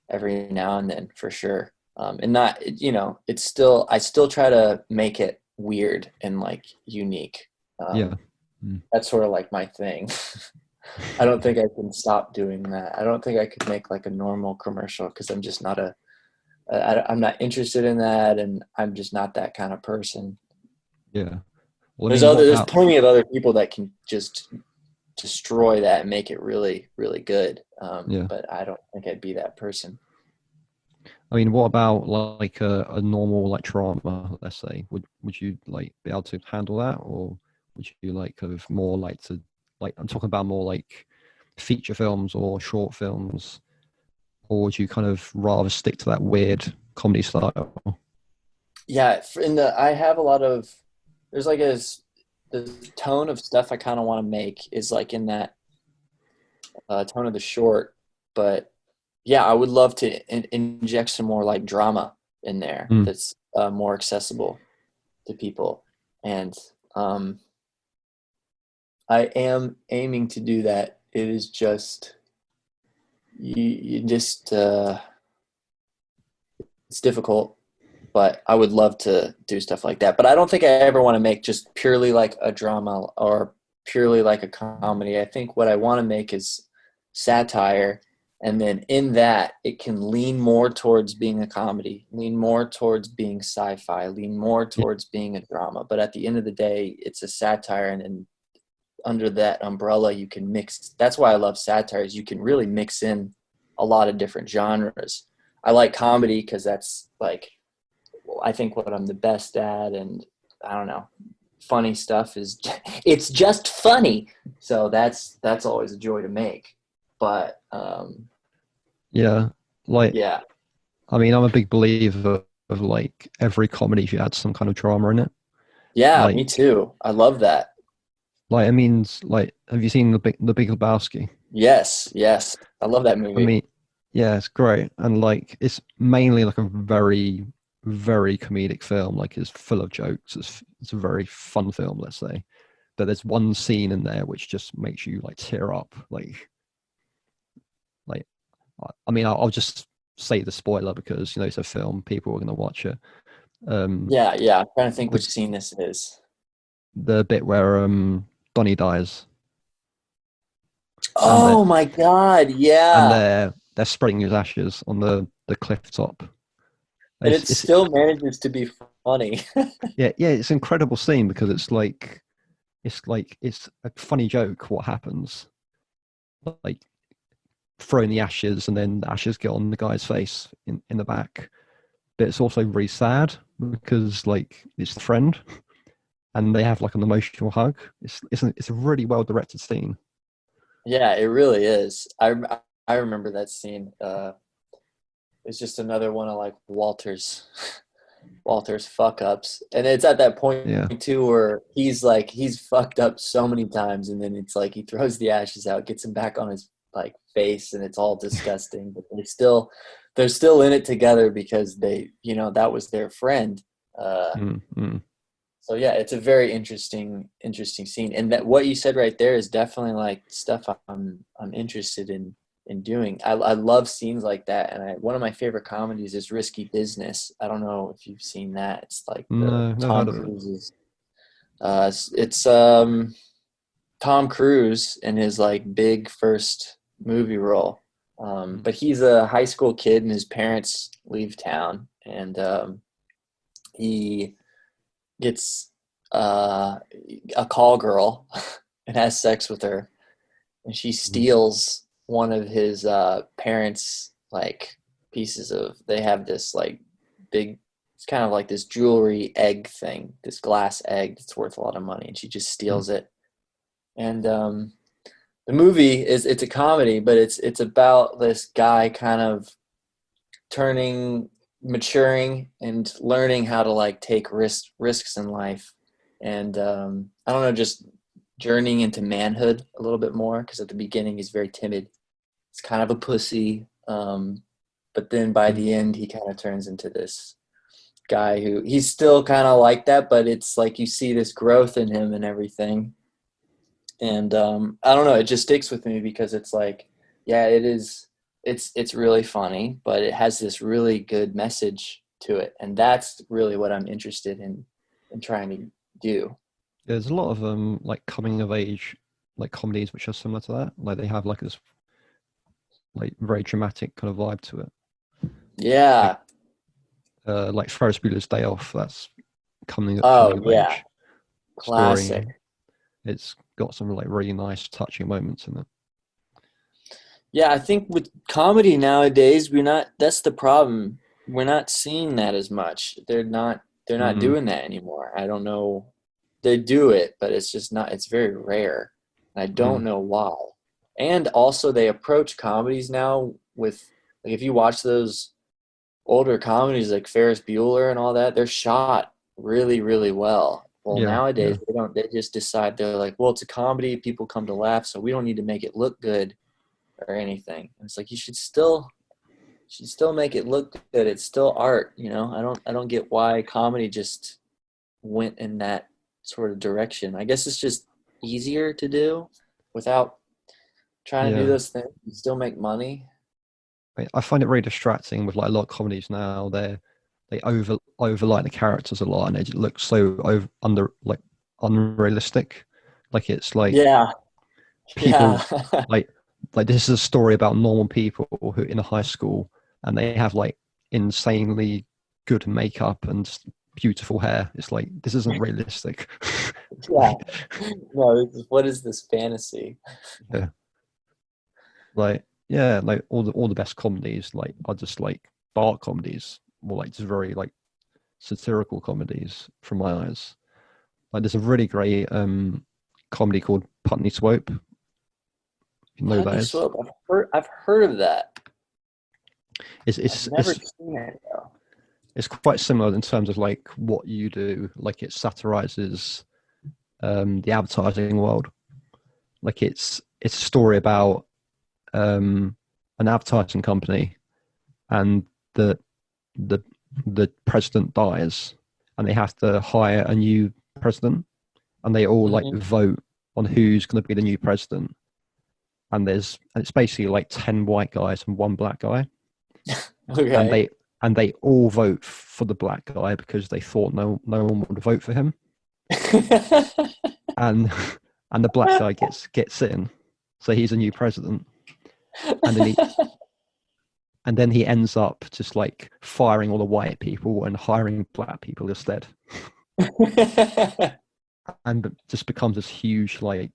every now and then, for sure, and not it's still, I still try to make it weird and unique. That's sort of my thing. I don't think I can stop doing that. I don't think I could make a normal commercial, because I'm just not I'm not interested in that, and I'm just not that kind of person. Yeah, well, there's plenty of other people that can just destroy that and make it really, really good. But I don't think I'd be that person. I mean, what about a normal drama, let's say? Would you be able to handle that, or would you kind of more to I'm talking about more feature films or short films, or would you kind of rather stick to that weird comedy style? Yeah, I have a lot of, there's the tone of stuff I kind of want to make is in that tone of the short, but yeah, I would love to inject some more drama in there that's more accessible to people, and I am aiming to do that. It is just you just it's difficult, but I would love to do stuff like that. But I don't think I ever want to make just purely like a drama or purely like a comedy. I think what I want to make is satire, and then in that it can lean more towards being a comedy, lean more towards being sci-fi, lean more towards being a drama. But at the end of the day, it's a satire, and then under that umbrella you can mix. That's why I love satire, is you can really mix in a lot of different genres. I like comedy because that's like, I think what I'm the best at, and I don't know, funny stuff is it's just funny. So that's always a joy to make. But yeah, like yeah, I mean, I'm a big believer of like every comedy should add some kind of drama in it. yeah, Like, me too. I love that. like it means like, have you seen the Big Lebowski? Yes, I love that I movie. mean, yeah, it's great, and like it's mainly like a very, very comedic film. Like it's full of jokes. It's a very fun film, let's say. But there's one scene in there which just makes you like tear up. Like I mean, I'll just say the spoiler because it's a film. People are going to watch it. Yeah, I'm trying to think which scene this is. The bit where Donnie dies. Oh my God, And yeah. they're spreading his ashes on the cliff top. And it still manages to be funny. yeah, it's an incredible scene because it's a funny joke. What happens? Like throwing the ashes, and then the ashes get on the guy's face in the back. But it's also very sad because like it's the friend, and they have like an emotional hug. It's a really well directed scene. Yeah, it really is. I remember that scene. It's just another one of like Walter's fuck ups, and it's at that point too where he's fucked up so many times, and then it's like he throws the ashes out, gets him back on his like face, and it's all disgusting. But they're still in it together because they that was their friend. So yeah, it's a very interesting scene, and that what you said right there is definitely like stuff I'm interested in doing. I love scenes like that, and one of my favorite comedies is Risky Business. I don't know if you've seen that. It's like Tom Cruise's. It's Tom Cruise in his like big first movie role, but he's a high school kid, and his parents leave town, and he gets a call girl and has sex with her, and she steals one of his parents' like pieces of. They have this like big. It's kind of like this jewelry egg thing, this glass egg that's worth a lot of money, and she just steals it. And the movie it's a comedy, but it's about this guy kind of maturing and learning how to like take risks in life, and I don't know, just journeying into manhood a little bit more, because at the beginning he's very timid, it's kind of a pussy, but then by the end he kind of turns into this guy who he's still kind of like that, but it's like you see this growth in him and everything. And I don't know, it just sticks with me because it's like, yeah, it's really funny, but it has this really good message to it, and that's really what I'm interested in trying to do. There's a lot of like coming of age like comedies which are similar to that. Like they have like this like very dramatic kind of vibe to it. Yeah. Like Ferris Bueller's Day Off. That's coming of age. Classic. Story. It's got some like really nice touching moments in it. Yeah, I think with comedy nowadays, that's the problem. We're not seeing that as much. They're not doing that anymore. I don't know. They do it, but it's just not, it's very rare. I don't know why. And also they approach comedies now with, like, if you watch those older comedies like Ferris Bueller and all that, they're shot really, really well. Well, nowadays they just decide, they're like, well, it's a comedy, people come to laugh, so we don't need to make it look good or anything. And it's like, you should still make it look good. It's still art, I don't get why comedy just went in that sort of direction. I guess it's just easier to do without trying to do those things and still make money. I find it really distracting with like a lot of comedies now. They over like the characters a lot, and it looks so unrealistic. Like it's like Yeah. people Yeah. like this is a story about normal people who in a high school, and they have like insanely good makeup and beautiful hair. It's like this isn't realistic. Yeah. No, what is this fantasy? Yeah. Like yeah, like all the best comedies like are just like dark comedies, or like just very like satirical comedies from my eyes. Like there's a really great comedy called Putney Swope. You know who that Putney is? Swope. I've heard of that. It's I've never seen it though. It's quite similar in terms of like what you do. Like it satirizes the advertising world. Like it's a story about an advertising company, and the president dies, and they have to hire a new president, and they all like vote on who's going to be the new president. And it's basically like 10 white guys and one black guy. Okay. And they all vote for the black guy because they thought no one would vote for him. and the black guy gets in, so he's a new president. And then he ends up just like firing all the white people and hiring black people instead. And it just becomes this huge like,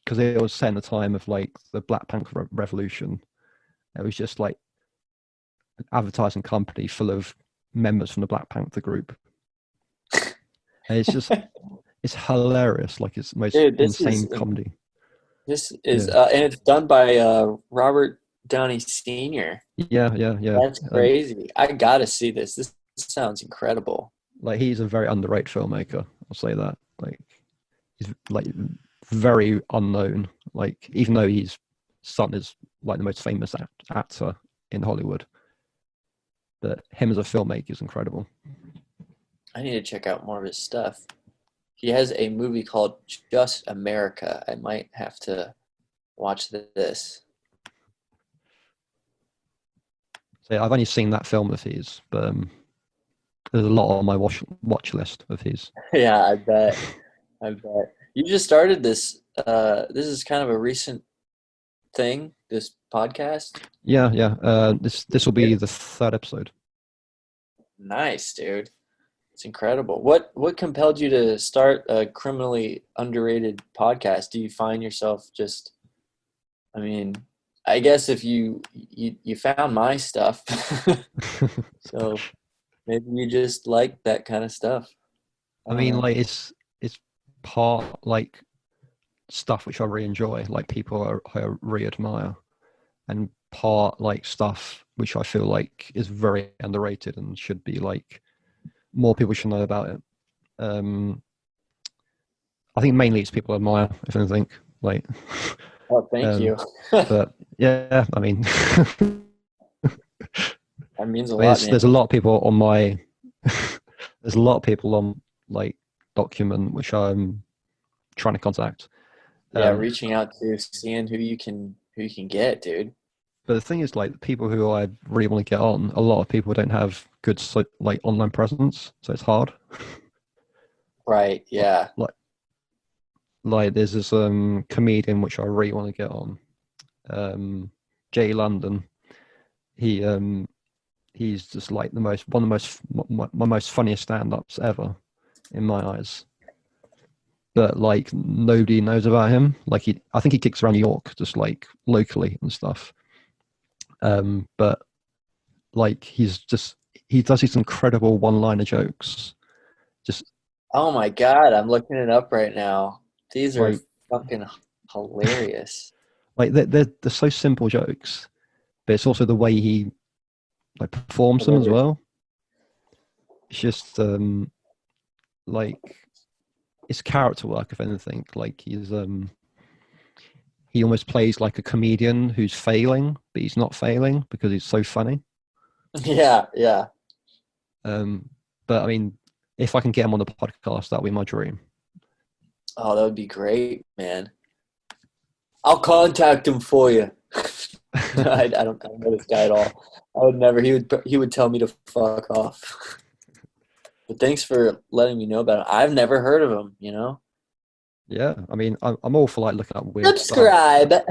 because it was set in the time of like the Black Panther Revolution. It was just like an advertising company full of members from the Black Panther group. And it's just it's hilarious. Like it's the most insane comedy. This is and it's done by Robert Downey Sr. Yeah. That's crazy. I gotta see this. This sounds incredible. Like he's a very underrated filmmaker. I'll say that. Like he's like very unknown. Like even though his son is like the most famous actor in Hollywood, but him as a filmmaker is incredible. I need to check out more of his stuff. He has a movie called Just America. I might have to watch this. So I've only seen that film of his, but there's a lot on my watch list of his. Yeah, I bet. You just started this. This is kind of a recent thing, this podcast. Yeah. This will be the 3rd episode. Nice, dude. It's incredible. What compelled you to start a criminally underrated podcast? Do you find yourself just, I mean, I guess if you found my stuff, so maybe you just like that kind of stuff. I mean, like it's part like stuff which I really enjoy, like people I really admire, and part like stuff which I feel like is very underrated and should be like more people should know about it. I think mainly it's people I admire, if anything. Like, oh, thank you. But yeah, I mean, that means a lot. There's a lot of people on my. There's a lot of people on like document which I'm trying to contact. Yeah, reaching out to, seeing who you can get, dude. But the thing is, like, people who I really want to get on, a lot of people don't have good like online presence, so it's hard. Right. Yeah. Like there's this comedian which I really want to get on, Jay London. He's just like my most funniest stand-ups ever, in my eyes. But like nobody knows about him. Like I think he kicks around New York, just like locally and stuff. But like he does these incredible one-liner jokes. Just oh my god, I'm looking it up right now. These are fucking hilarious. Like they're so simple jokes, but it's also the way he like performs them as well. It's just like it's character work, if anything. Like he almost plays like a comedian who's failing, but he's not failing because he's so funny. Yeah. But I mean, if I can get him on the podcast, that'll be my dream. Oh, that would be great, man. I'll contact him for you. I don't know this guy at all. I would never. He would tell me to fuck off. But thanks for letting me know about it. I've never heard of him. You know. Yeah, I mean, I'm all for like looking up weird Subscribe. Stuff.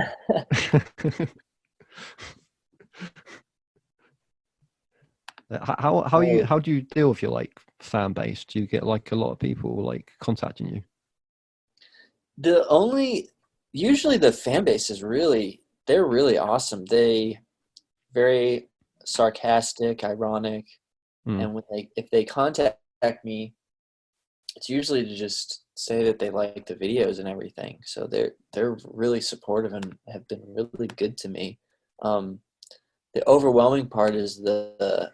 How do you deal with your like fan base? Do you get like a lot of people like contacting you? Usually the fan base is they're really awesome. They very sarcastic, ironic, and if they contact me, it's usually to just say that they like the videos and everything. So they're really supportive and have been really good to me. The overwhelming part is the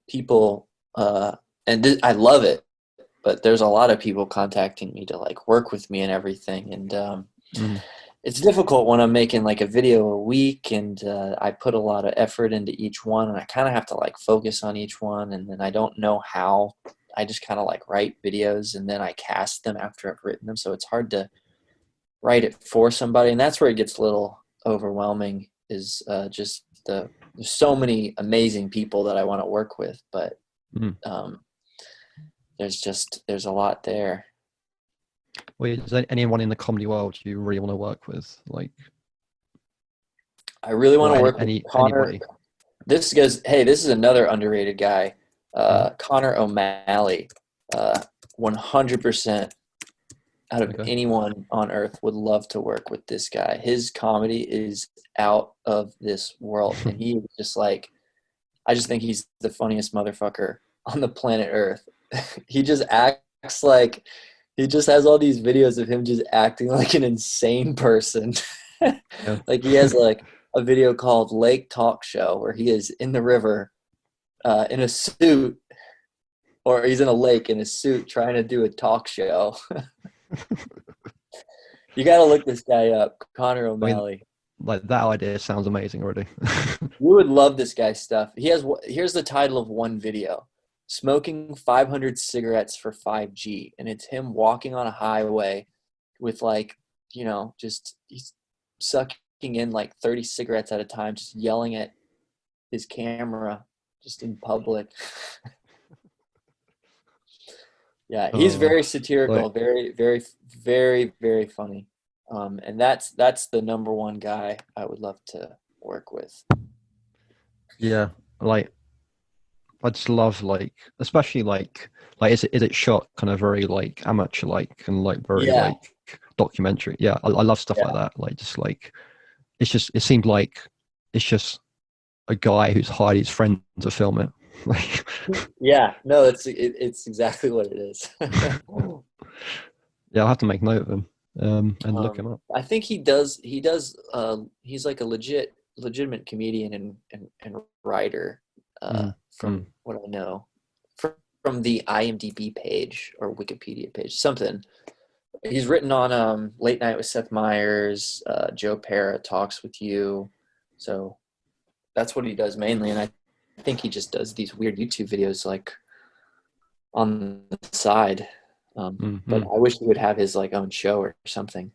people, and I love it, but there's a lot of people contacting me to like work with me and everything. And it's difficult when I'm making like a video a week, and I put a lot of effort into each one, and I kind of have to like focus on each one, and then I don't know how. I just kind of like write videos and then I cast them after I've written them. So it's hard to write it for somebody. And that's where it gets a little overwhelming, is just there's so many amazing people that I want to work with, but there's a lot there. Well, is there anyone in the comedy world you really want to work with? Like, I really want to work with Connor. Anybody. This is another underrated guy. Connor O'Malley, 100% out of anyone on earth would love to work with this guy. His comedy is out of this world. And he is just like, I just think he's the funniest motherfucker on the planet Earth. He just acts like, he just has all these videos of him just acting like an insane person. Yeah. Like he has like a video called Lake Talk Show where he is in the river in a suit, or he's in a lake in a suit trying to do a talk show. You got to look this guy up, Connor O'Malley. I mean, like that idea sounds amazing already. You would love this guy's stuff. Here's the title of one video: "Smoking 500 cigarettes for 5G," and it's him walking on a highway with like, just he's sucking in like 30 cigarettes at a time, just yelling at his camera. Just in public. Yeah, he's very satirical, very, very, very, very funny. And that's the number one guy I would love to work with. Yeah, like I just love like, especially like is it shot kind of very like amateur like and like very like documentary. Yeah, I love stuff like that. Like just like it seemed like it's just a guy who's hired his friend to film it. Yeah, no, it's exactly what it is. Yeah, I'll have to make note of him and look him up. I think he does he's like a legitimate comedian and writer from what I know from the IMDb page or Wikipedia page, something. He's written on Late Night with Seth Meyers, Joe Pera Talks with You. So that's what he does mainly, and I think he just does these weird YouTube videos like on the side. But I wish he would have his like own show or something.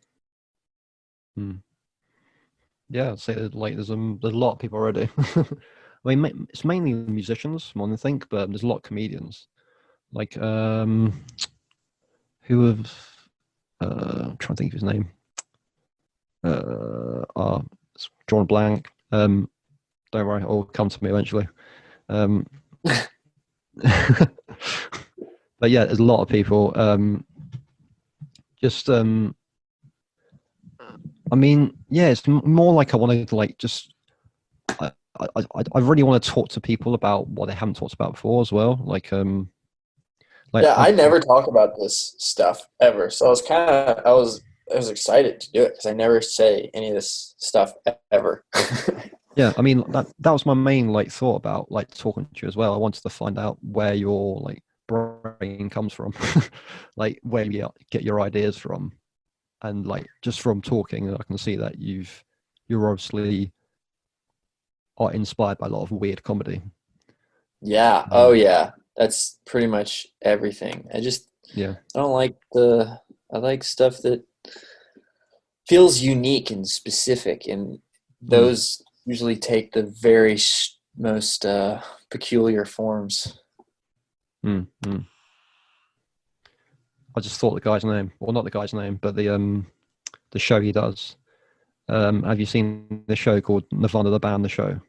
Yeah, I'd say that, like there's a lot of people already. I mean, it's mainly musicians more than I think, but there's a lot of comedians. Like who have I'm trying to think of his name. It's drawn a blank. Don't worry, it'll come to me eventually. But yeah, there's a lot of people. I mean, yeah, it's more like I want to like just. I really want to talk to people about what they haven't talked about before as well. Yeah, I never talk about this stuff ever, so I was excited to do it because I never say any of this stuff ever. Yeah, I mean that was my main like thought about like talking to you as well. I wanted to find out where your like brain comes from, like where you get your ideas from, and like just from talking, I can see that you're obviously are inspired by a lot of weird comedy. Yeah. Oh yeah. That's pretty much everything. I don't like I like stuff that feels unique and specific, and those usually take the very most peculiar forms. I just thought the guy's name, well, not the guy's name, but the show he does. Have you seen the show called Nirvana the Band, the show?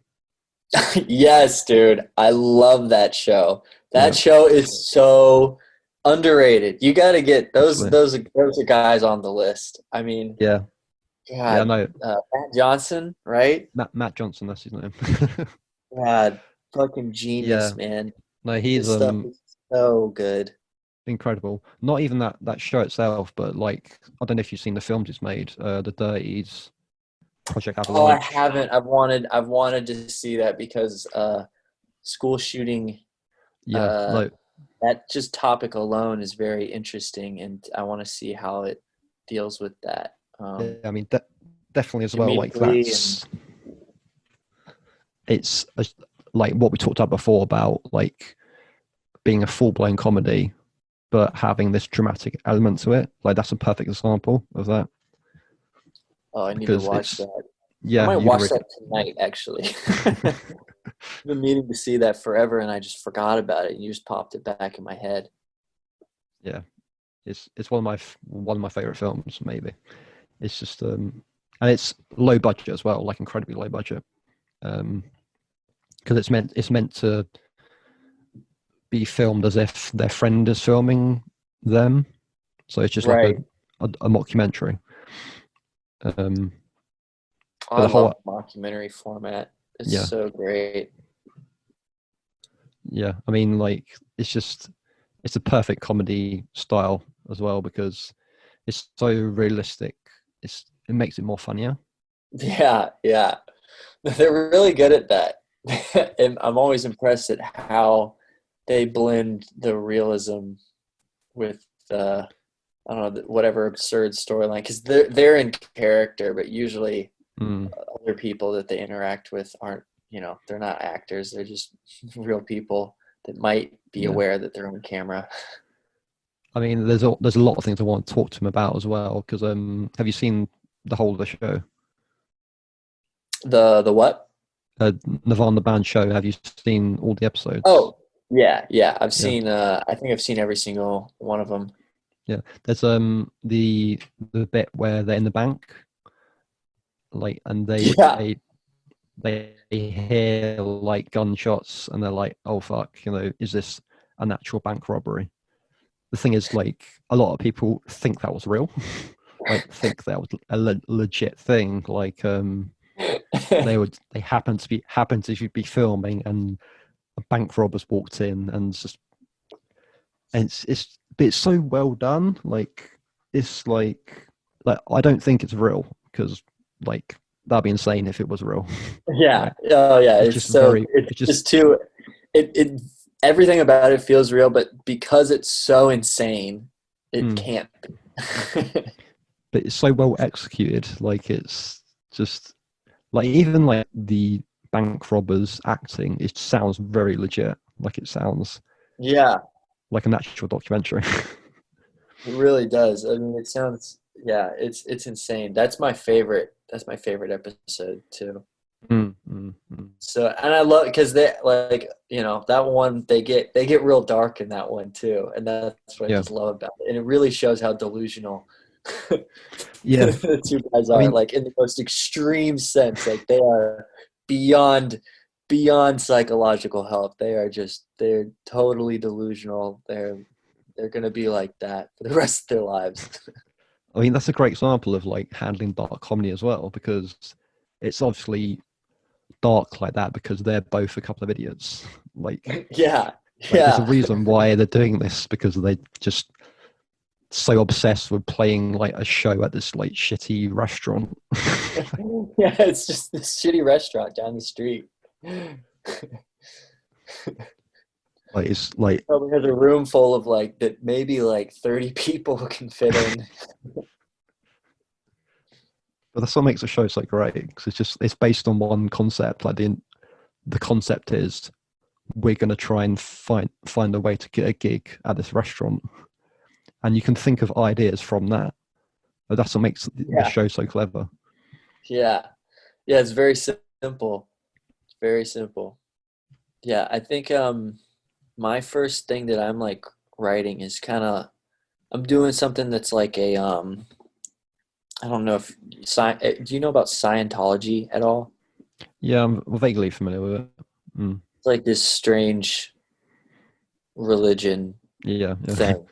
Yes, dude. I love that show. That show is so underrated. You got to get those are guys on the list. I mean, God, yeah, no. Matt Johnson, right? Matt Johnson, that's his name. God, fucking genius, man. No, he's His stuff is so good. Incredible. Not even that show itself, but like, I don't know if you've seen the films he's made, The Dirties, Project Avalanche. Oh, I haven't. I've wanted to see that because school shooting. That just topic alone is very interesting, and I want to see how it deals with that. I mean, definitely as well. Like it's like what we talked about before about like being a full-blown comedy, but having this dramatic element to it. Like that's a perfect example of that. Oh, I need to watch that. Yeah, I might watch that tonight, actually. I've been meaning to see that forever, and I just forgot about it. And you just popped it back in my head. Yeah, it's one of my favorite films. Maybe it's just and it's low budget as well, like incredibly low budget, because it's meant to be filmed as if their friend is filming them, so it's just like a mockumentary. I love mockumentary format. It's so great. Yeah, I mean, like it's a perfect comedy style as well because it's so realistic. It makes it more funnier. Yeah, they're really good at that. And I'm always impressed at how they blend the realism with I don't know, whatever absurd storyline, because they're in character, but usually other people that they interact with aren't, they're not actors. They're just real people that might be aware that they're on camera. I mean, there's a lot of things I want to talk to him about as well, because have you seen the whole of the show? The what? Nirvana the Band show. Have you seen all the episodes? Oh, yeah. I've seen. I think I've seen every single one of them. Yeah, there's the bit where they're in the bank, like, and they hear like gunshots, and they're like, "Oh fuck, is this an actual bank robbery?" The thing is, like, a lot of people think that was real, like think that was a legit thing. Like, they happen to be filming, and a bank robbers walked in, and it's so well done. Like, it's like I don't think it's real, because like that'd be insane if it was real. Yeah. Right? Oh yeah. Everything about it feels real, but because it's so insane, it can't be. But it's so well executed. Like, it's just like, even like the bank robbers acting, it sounds very legit. Like, it sounds like an actual documentary. It really does. I mean, it sounds, it's insane. That's my favorite episode too. So, and I love, because they, like, that one, they get real dark in that one too, and that's what I just love about it. And it really shows how delusional the two guys are. I mean, like, in the most extreme sense. Like, they are beyond psychological help. They're totally delusional. They're gonna be like that for the rest of their lives. I mean, that's a great example of like handling dark comedy as well, because it's obviously dark like that because they're both a couple of idiots. Like, there's a reason why they're doing this, because they just so obsessed with playing like a show at this like shitty restaurant. Yeah, it's just this shitty restaurant down the street. Like, it's like probably has a room full of like that maybe like 30 people can fit in. But that's what makes the show so great, because it's based on one concept. Like, the concept is, we're going to try and find a way to get a gig at this restaurant, and you can think of ideas from that. But that's what makes the show so clever. Yeah, it's very simple simple. It's very simple. Yeah, I think my first thing that I'm like writing is kind of I'm doing something that's like a I don't know if do you know about Scientology at all? Yeah, I'm vaguely familiar with it. It's like this strange religion Yeah. thing.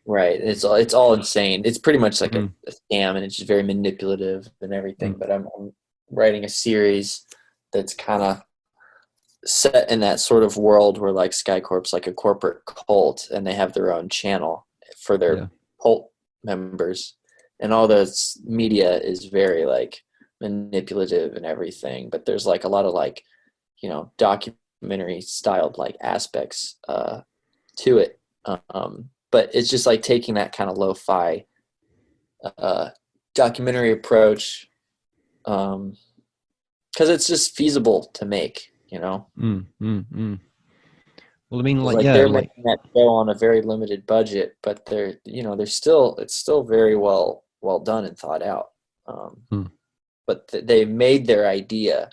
Right. It's all insane. It's pretty much like a scam, and it's just very manipulative and everything. But I'm writing a series that's kind of set in that sort of world where like Skycorp's like a corporate cult, and they have their own channel for their cult members, and all this media is very like manipulative and everything. But there's like a lot of like, you know, documentary styled like aspects to it. But it's just like taking that kind of lo-fi documentary approach, because it's just feasible to make, you know. Well, I mean, like they're making that show on a very limited budget, but it's still very well done and thought out. But they made their idea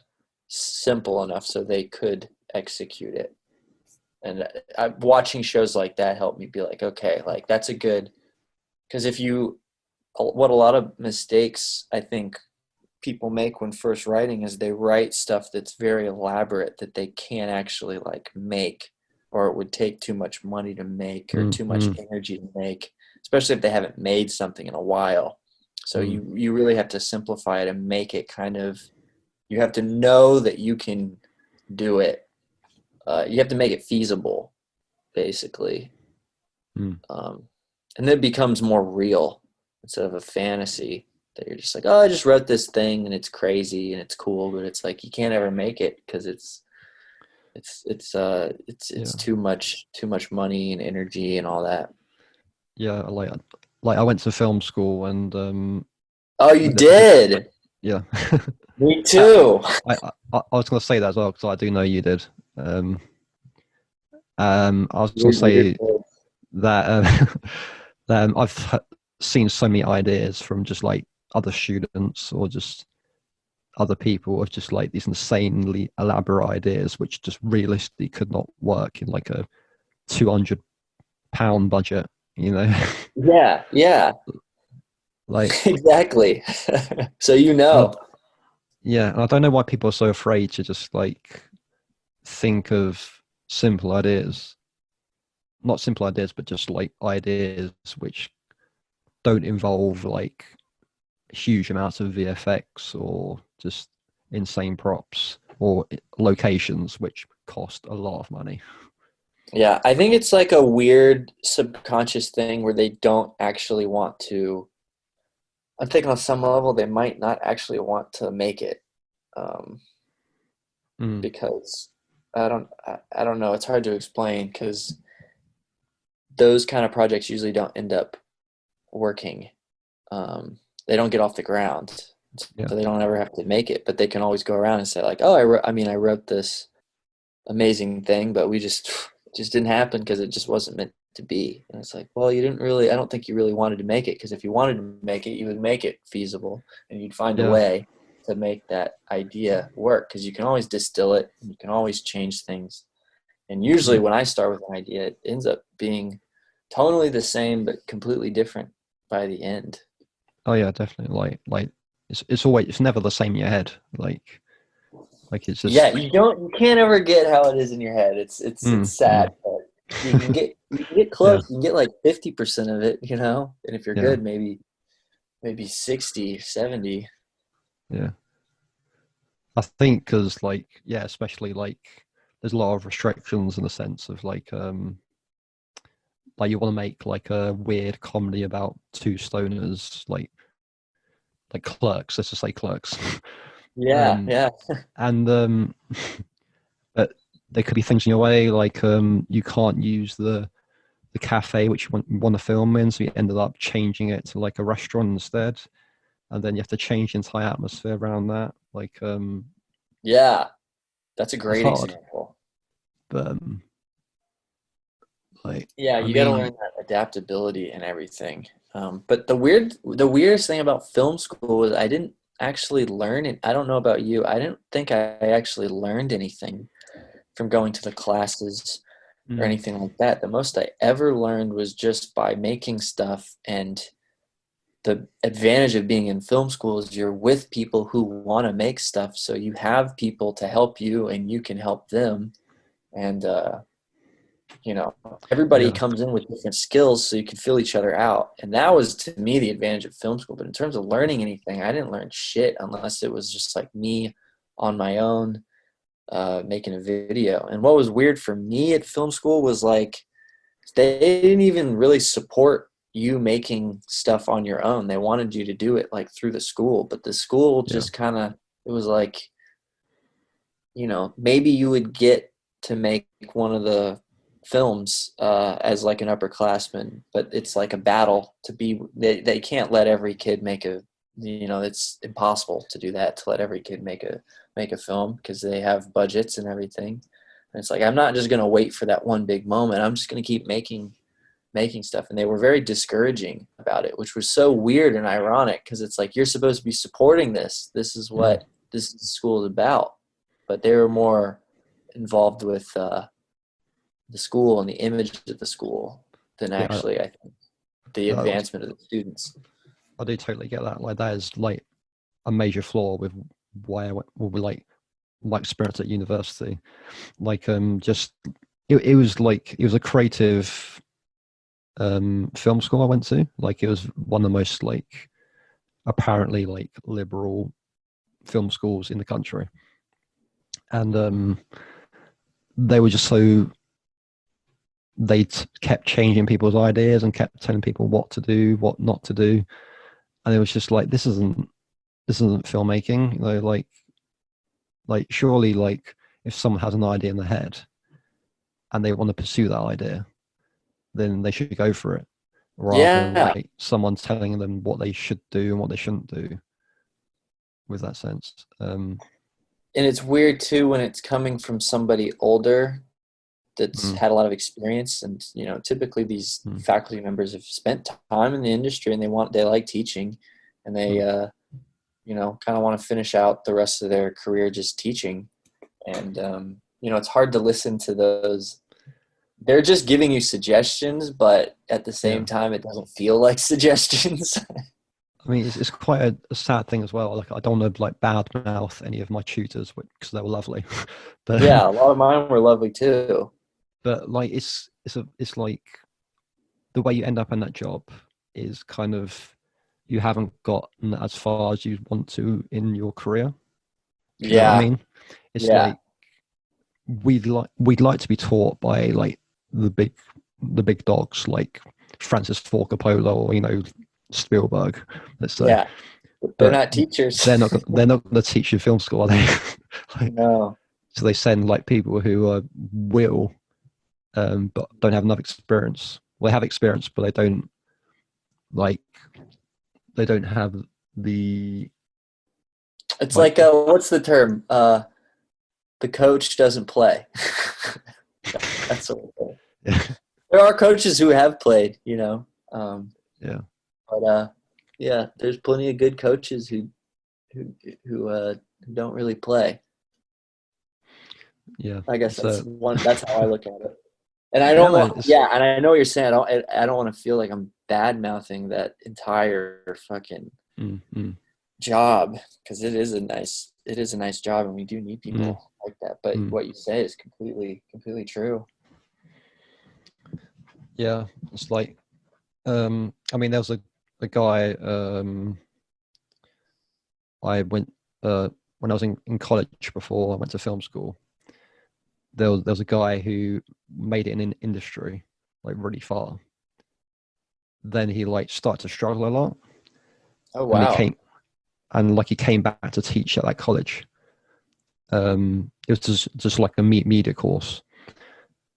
simple enough so they could execute it. And watching shows like that helped me be like, okay, like that's a good, because what a lot of mistakes I think people make when first writing is they write stuff that's very elaborate that they can't actually like make, or it would take too much money to make or too much energy to make, especially if they haven't made something in a while. So you really have to simplify it and make it kind of, you have to know that you can do it. You have to make it feasible, basically. And then it becomes more real instead of a fantasy that you're just like, oh, I just wrote this thing and it's crazy and it's cool, but it's like you can't ever make it because it's too much money and energy and all that. Yeah, like I went to film school and oh, you did? Yeah. Me too. I was going to say that as well because I do know you did. I was going to say that I've seen so many ideas from just like other students or just other people of just like these insanely elaborate ideas which just realistically could not work in like a £200 budget, you know. Yeah like exactly. So yeah, and I don't know why people are so afraid to just like think of simple ideas, not simple ideas but just like ideas which don't involve like huge amounts of VFX or just insane props or locations which cost a lot of money. Yeah, I think it's like a weird subconscious thing where they don't actually want to. I think on some level they might not actually want to make it, because I don't know. It's hard to explain because those kind of projects usually don't end up working. They don't get off the ground, so they don't ever have to make it. But they can always go around and say like, "Oh, I wrote this amazing thing, but we just didn't happen because it just wasn't meant to be." And it's like, well, you didn't really. I don't think you really wanted to make it, because if you wanted to make it, you would make it feasible, and you'd find a way to make that idea work. Because you can always distill it, and you can always change things. And usually, when I start with an idea, it ends up being tonally the same but completely different by the end. Oh yeah, definitely. Like it's never the same in your head. Like it's just you can't ever get how it is in your head. It's sad, but you can get close. You can get like 50% of it, you know. And if you're good, maybe 60, 70. Yeah, I think because like especially like there's a lot of restrictions in the sense of like you want to make like a weird comedy about two stoners, like Clerks. Let's just say Clerks. Yeah. And but there could be things in your way, like you can't use the cafe which you want to film in, so you ended up changing it to like a restaurant instead, and then you have to change the entire atmosphere around that. Like yeah, that's a great example. But you got to learn that adaptability and everything. But the weirdest thing about film school was I actually learn it. I don't know about you. I didn't think I actually learned anything from going to the classes or anything like that. The most I ever learned was just by making stuff. And the advantage of being in film school is you're with people who want to make stuff. So you have people to help you and you can help them. And, you know, everybody comes in with different skills so you can fill each other out. And that was, to me, the advantage of film school. But in terms of learning anything, I didn't learn shit unless it was just like me on my own making a video. And what was weird for me at film school was like they didn't even really support you making stuff on your own. They wanted you to do it like through the school, but the school just kind of, it was like, you know, maybe you would get to make one of the films as like an upperclassman, but it's like a battle to be, they can't let every kid make a, you know, it's impossible to do that, to let every kid make a film because they have budgets and everything. And it's like, I'm not just going to wait for that one big moment. I'm just going to keep making stuff. And they were very discouraging about it, which was so weird and ironic because it's like, you're supposed to be supporting this. This is what this school is about. But they were more involved with the school and the image of the school than actually, I think, the advancement of the students. I do totally get that. Like, that is like a major flaw with why I went, like my experience at university. Like, just it was a creative film school I went to. Like, it was one of the most like apparently like liberal film schools in the country, and they were just so, they kept changing people's ideas and kept telling people what to do, what not to do, and it was just like, this isn't filmmaking, you know, like surely, like, if someone has an idea in their head and they want to pursue that idea, then they should go for it, rather than like someone telling them what they should do and what they shouldn't do, with that sense. And it's weird too when it's coming from somebody older that's had a lot of experience, and you know, typically these faculty members have spent time in the industry and they like teaching, and they you know, kind of want to finish out the rest of their career just teaching. And you know, it's hard to listen to those. They're just giving you suggestions, but at the same time, it doesn't feel like suggestions. I mean, it's quite a sad thing as well. Like, I don't want to like badmouth any of my tutors because they were lovely, but yeah, a lot of mine were lovely too. But like, it's like the way you end up in that job is kind of, you haven't gotten as far as you want to in your career. You know what I mean? It's like we'd like to be taught by like the big dogs like Francis Ford Coppola or, you know, Spielberg. Let's say. Yeah, but they're not teachers. They're not going to teach you film school, are they? Like, no. So they send like people who will, but don't have enough experience. Well, they have experience, but they don't have the. It's like what's the term? The coach doesn't play. That's what there are coaches who have played, you know. But there's plenty of good coaches who don't really play. Yeah, I guess that's how I look at it. And I don't want, and I know what you're saying. I don't want to feel like I'm bad mouthing that entire fucking job, because it is a nice job, and we do need people like that. But what you say is completely true. Yeah, it's like, I mean, there was a guy, I went, when I was in college before I went to film school, there was a guy who made it in an industry like really far. Then he like started to struggle a lot. Oh wow! And he came back to teach at that college. It was just like a media course,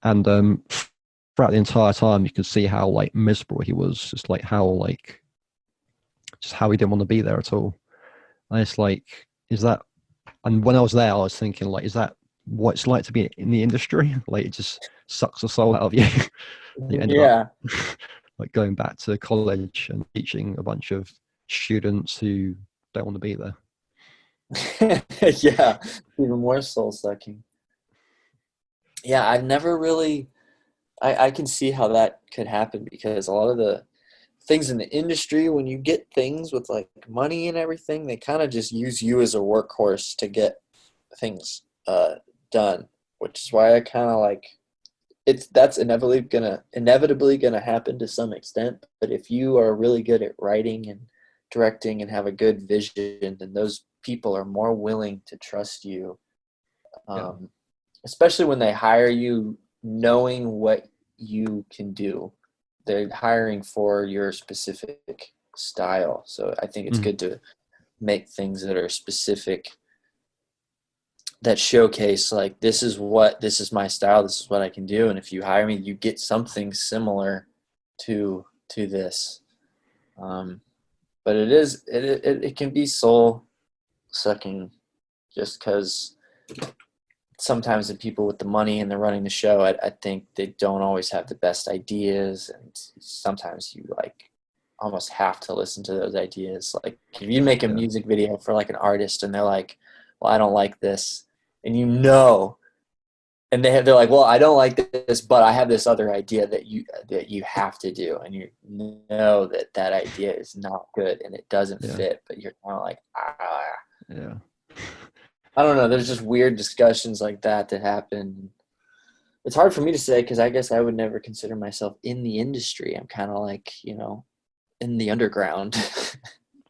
and throughout the entire time, you could see how like miserable he was. Just like how he didn't want to be there at all. And it's like, is that? And when I was there, I was thinking, like, is that what it's like to be in the industry? Like, it just sucks the soul out of you. You end up like going back to college and teaching a bunch of students who don't want to be there. Yeah, even more soul sucking. Yeah, I've never really. I can see how that could happen because a lot of the things in the industry, when you get things with like money and everything, they kind of just use you as a workhorse to get things done, which is why I kind of like that's inevitably gonna happen to some extent. But if you are really good at writing and directing and have a good vision, then those people are more willing to trust you, especially when they hire you knowing what you can do. They're hiring for your specific style. So I think it's good to make things that are specific, that showcase like this is my style, this is what I can do, and if you hire me you get something similar to this. But it can be soul sucking just because sometimes the people with the money and they're running the show, I think they don't always have the best ideas, and sometimes you like almost have to listen to those ideas. Like if you make a music video for like an artist and they're like, well, I don't like this, and and they're like, well, I don't like this, but I have this other idea that you have to do, and you know that idea is not good and it doesn't fit, but you're kind of like, Yeah. I don't know. There's just weird discussions like that happen. It's hard for me to say because I guess I would never consider myself in the industry. I'm kind of like, in the underground.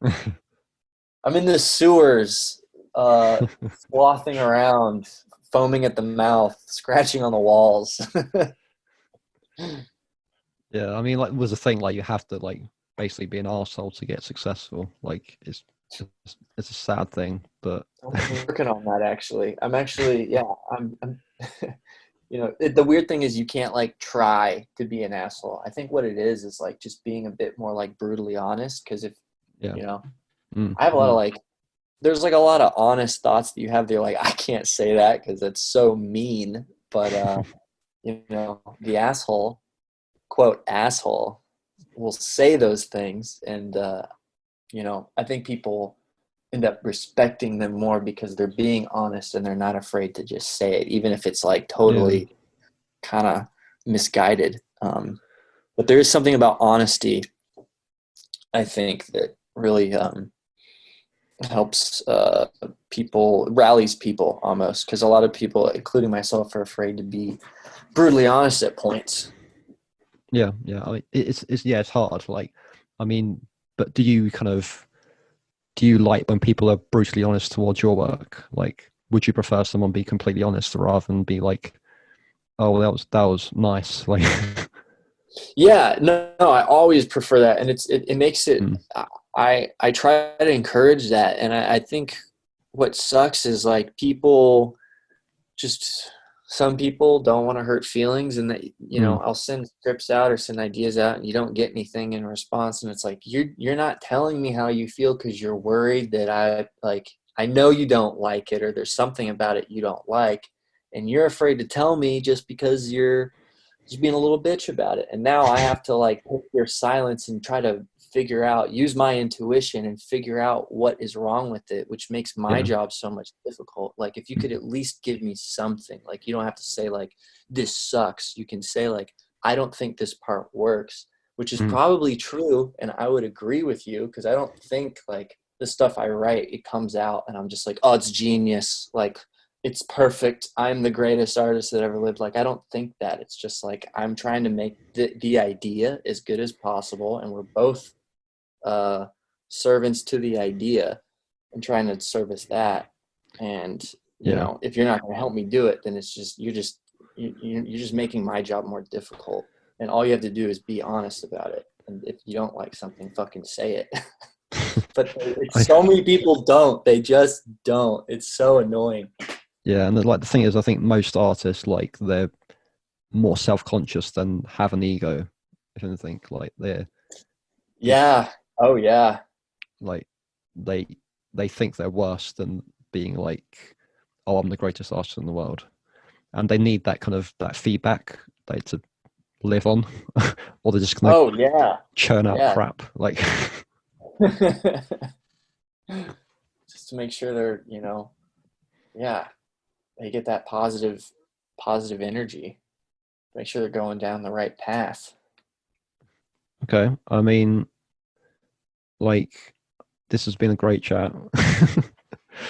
I'm in the sewers, slothing around, foaming at the mouth, scratching on the walls. Yeah, I mean, like, was the thing like you have to like basically be an arsehole to get successful. Like, it's a sad thing, but I'm working on that actually. I'm the weird thing is you can't like try to be an asshole. I think what it is like just being a bit more like brutally honest, because if I have a lot of like, there's like a lot of honest thoughts that you have. They're like, I can't say that because that's so mean, but the asshole, quote asshole, will say those things, and I think people end up respecting them more because they're being honest and they're not afraid to just say it, even if it's like totally kind of misguided. But there is something about honesty, I think, that really helps people, rallies people almost, because a lot of people, including myself, are afraid to be brutally honest at points. Yeah. I mean, it's hard. Like, I mean, but do you like when people are brutally honest towards your work? Like, would you prefer someone be completely honest rather than be like, oh, that was nice? Like, yeah, no, I always prefer that, and it makes it. I try to encourage that, and I think what sucks is like some people don't want to hurt feelings, and that I'll send scripts out or send ideas out and you don't get anything in response, and it's like you're not telling me how you feel because you're worried that I know you don't like it, or there's something about it you don't like, and you're afraid to tell me just because you're just being a little bitch about it. And now I have to like take your silence and try to use my intuition and figure out what is wrong with it, which makes my job so much difficult. Like if you could at least give me something, like you don't have to say like, this sucks. You can say like, I don't think this part works, which is probably true. And I would agree with you, because I don't think like the stuff I write, it comes out and I'm just like, oh, it's genius. Like, it's perfect. I'm the greatest artist that ever lived. Like, I don't think that. It's just like, I'm trying to make the idea as good as possible. And we're both servants to the idea and trying to service that. And, if you're not going to help me do it, then it's just, you're just making my job more difficult. And all you have to do is be honest about it. And if you don't like something, fucking say it. But so many people don't. They just don't. It's so annoying. Yeah, and the thing is, I think most artists, like, they're more self-conscious than have an ego, if anything. Like, they're... Yeah. Oh, yeah. Like, they think they're worse than being like, oh, I'm the greatest artist in the world. And they need that kind of, that feedback to live on. Or they're just going to churn out crap. Like... just to make sure they're, they get that positive energy. Make sure they're going down the right path. Okay. I mean, like, this has been a great chat.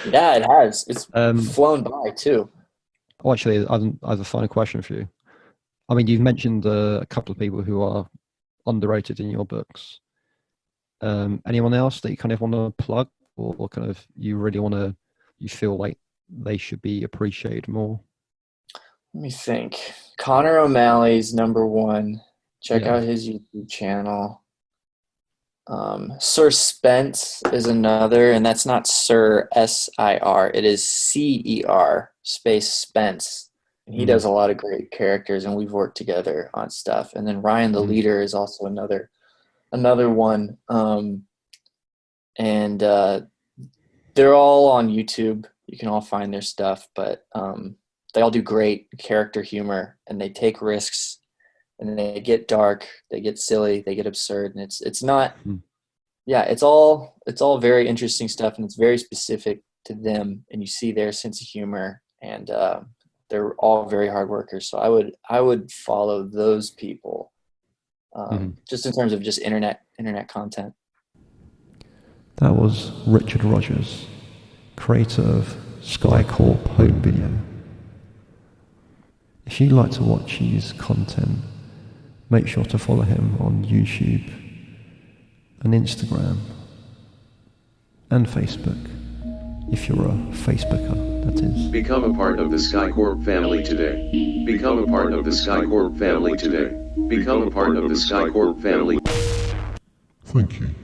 Yeah, it has. It's flown by too. Oh, actually, I have a final question for you. I mean, you've mentioned a couple of people who are underrated in your books. Anyone else that you kind of want to plug, or kind of you feel like they should be appreciated more? Let me think. Connor O'Malley's number one. Check out his YouTube channel. Sir Spence is another, and that's not Sir S-I-R. It is C-E-R space Spence. And he does a lot of great characters, and we've worked together on stuff. And then Ryan the Leader is also another one. And they're all on YouTube. You can all find their stuff, but they all do great character humor, and they take risks, and they get dark, they get silly, they get absurd, and it's not it's all very interesting stuff, and it's very specific to them, and you see their sense of humor, and they're all very hard workers. So I would follow those people, just in terms of just internet content. That was Richard Rogers, creator of Skycorp Home Video. If you'd like to watch his content, make sure to follow him on YouTube and Instagram and Facebook, if you're a Facebooker, that is. Become a part of the Skycorp family today. Become a part of the Skycorp family today. Become a part of the Skycorp family. Thank you.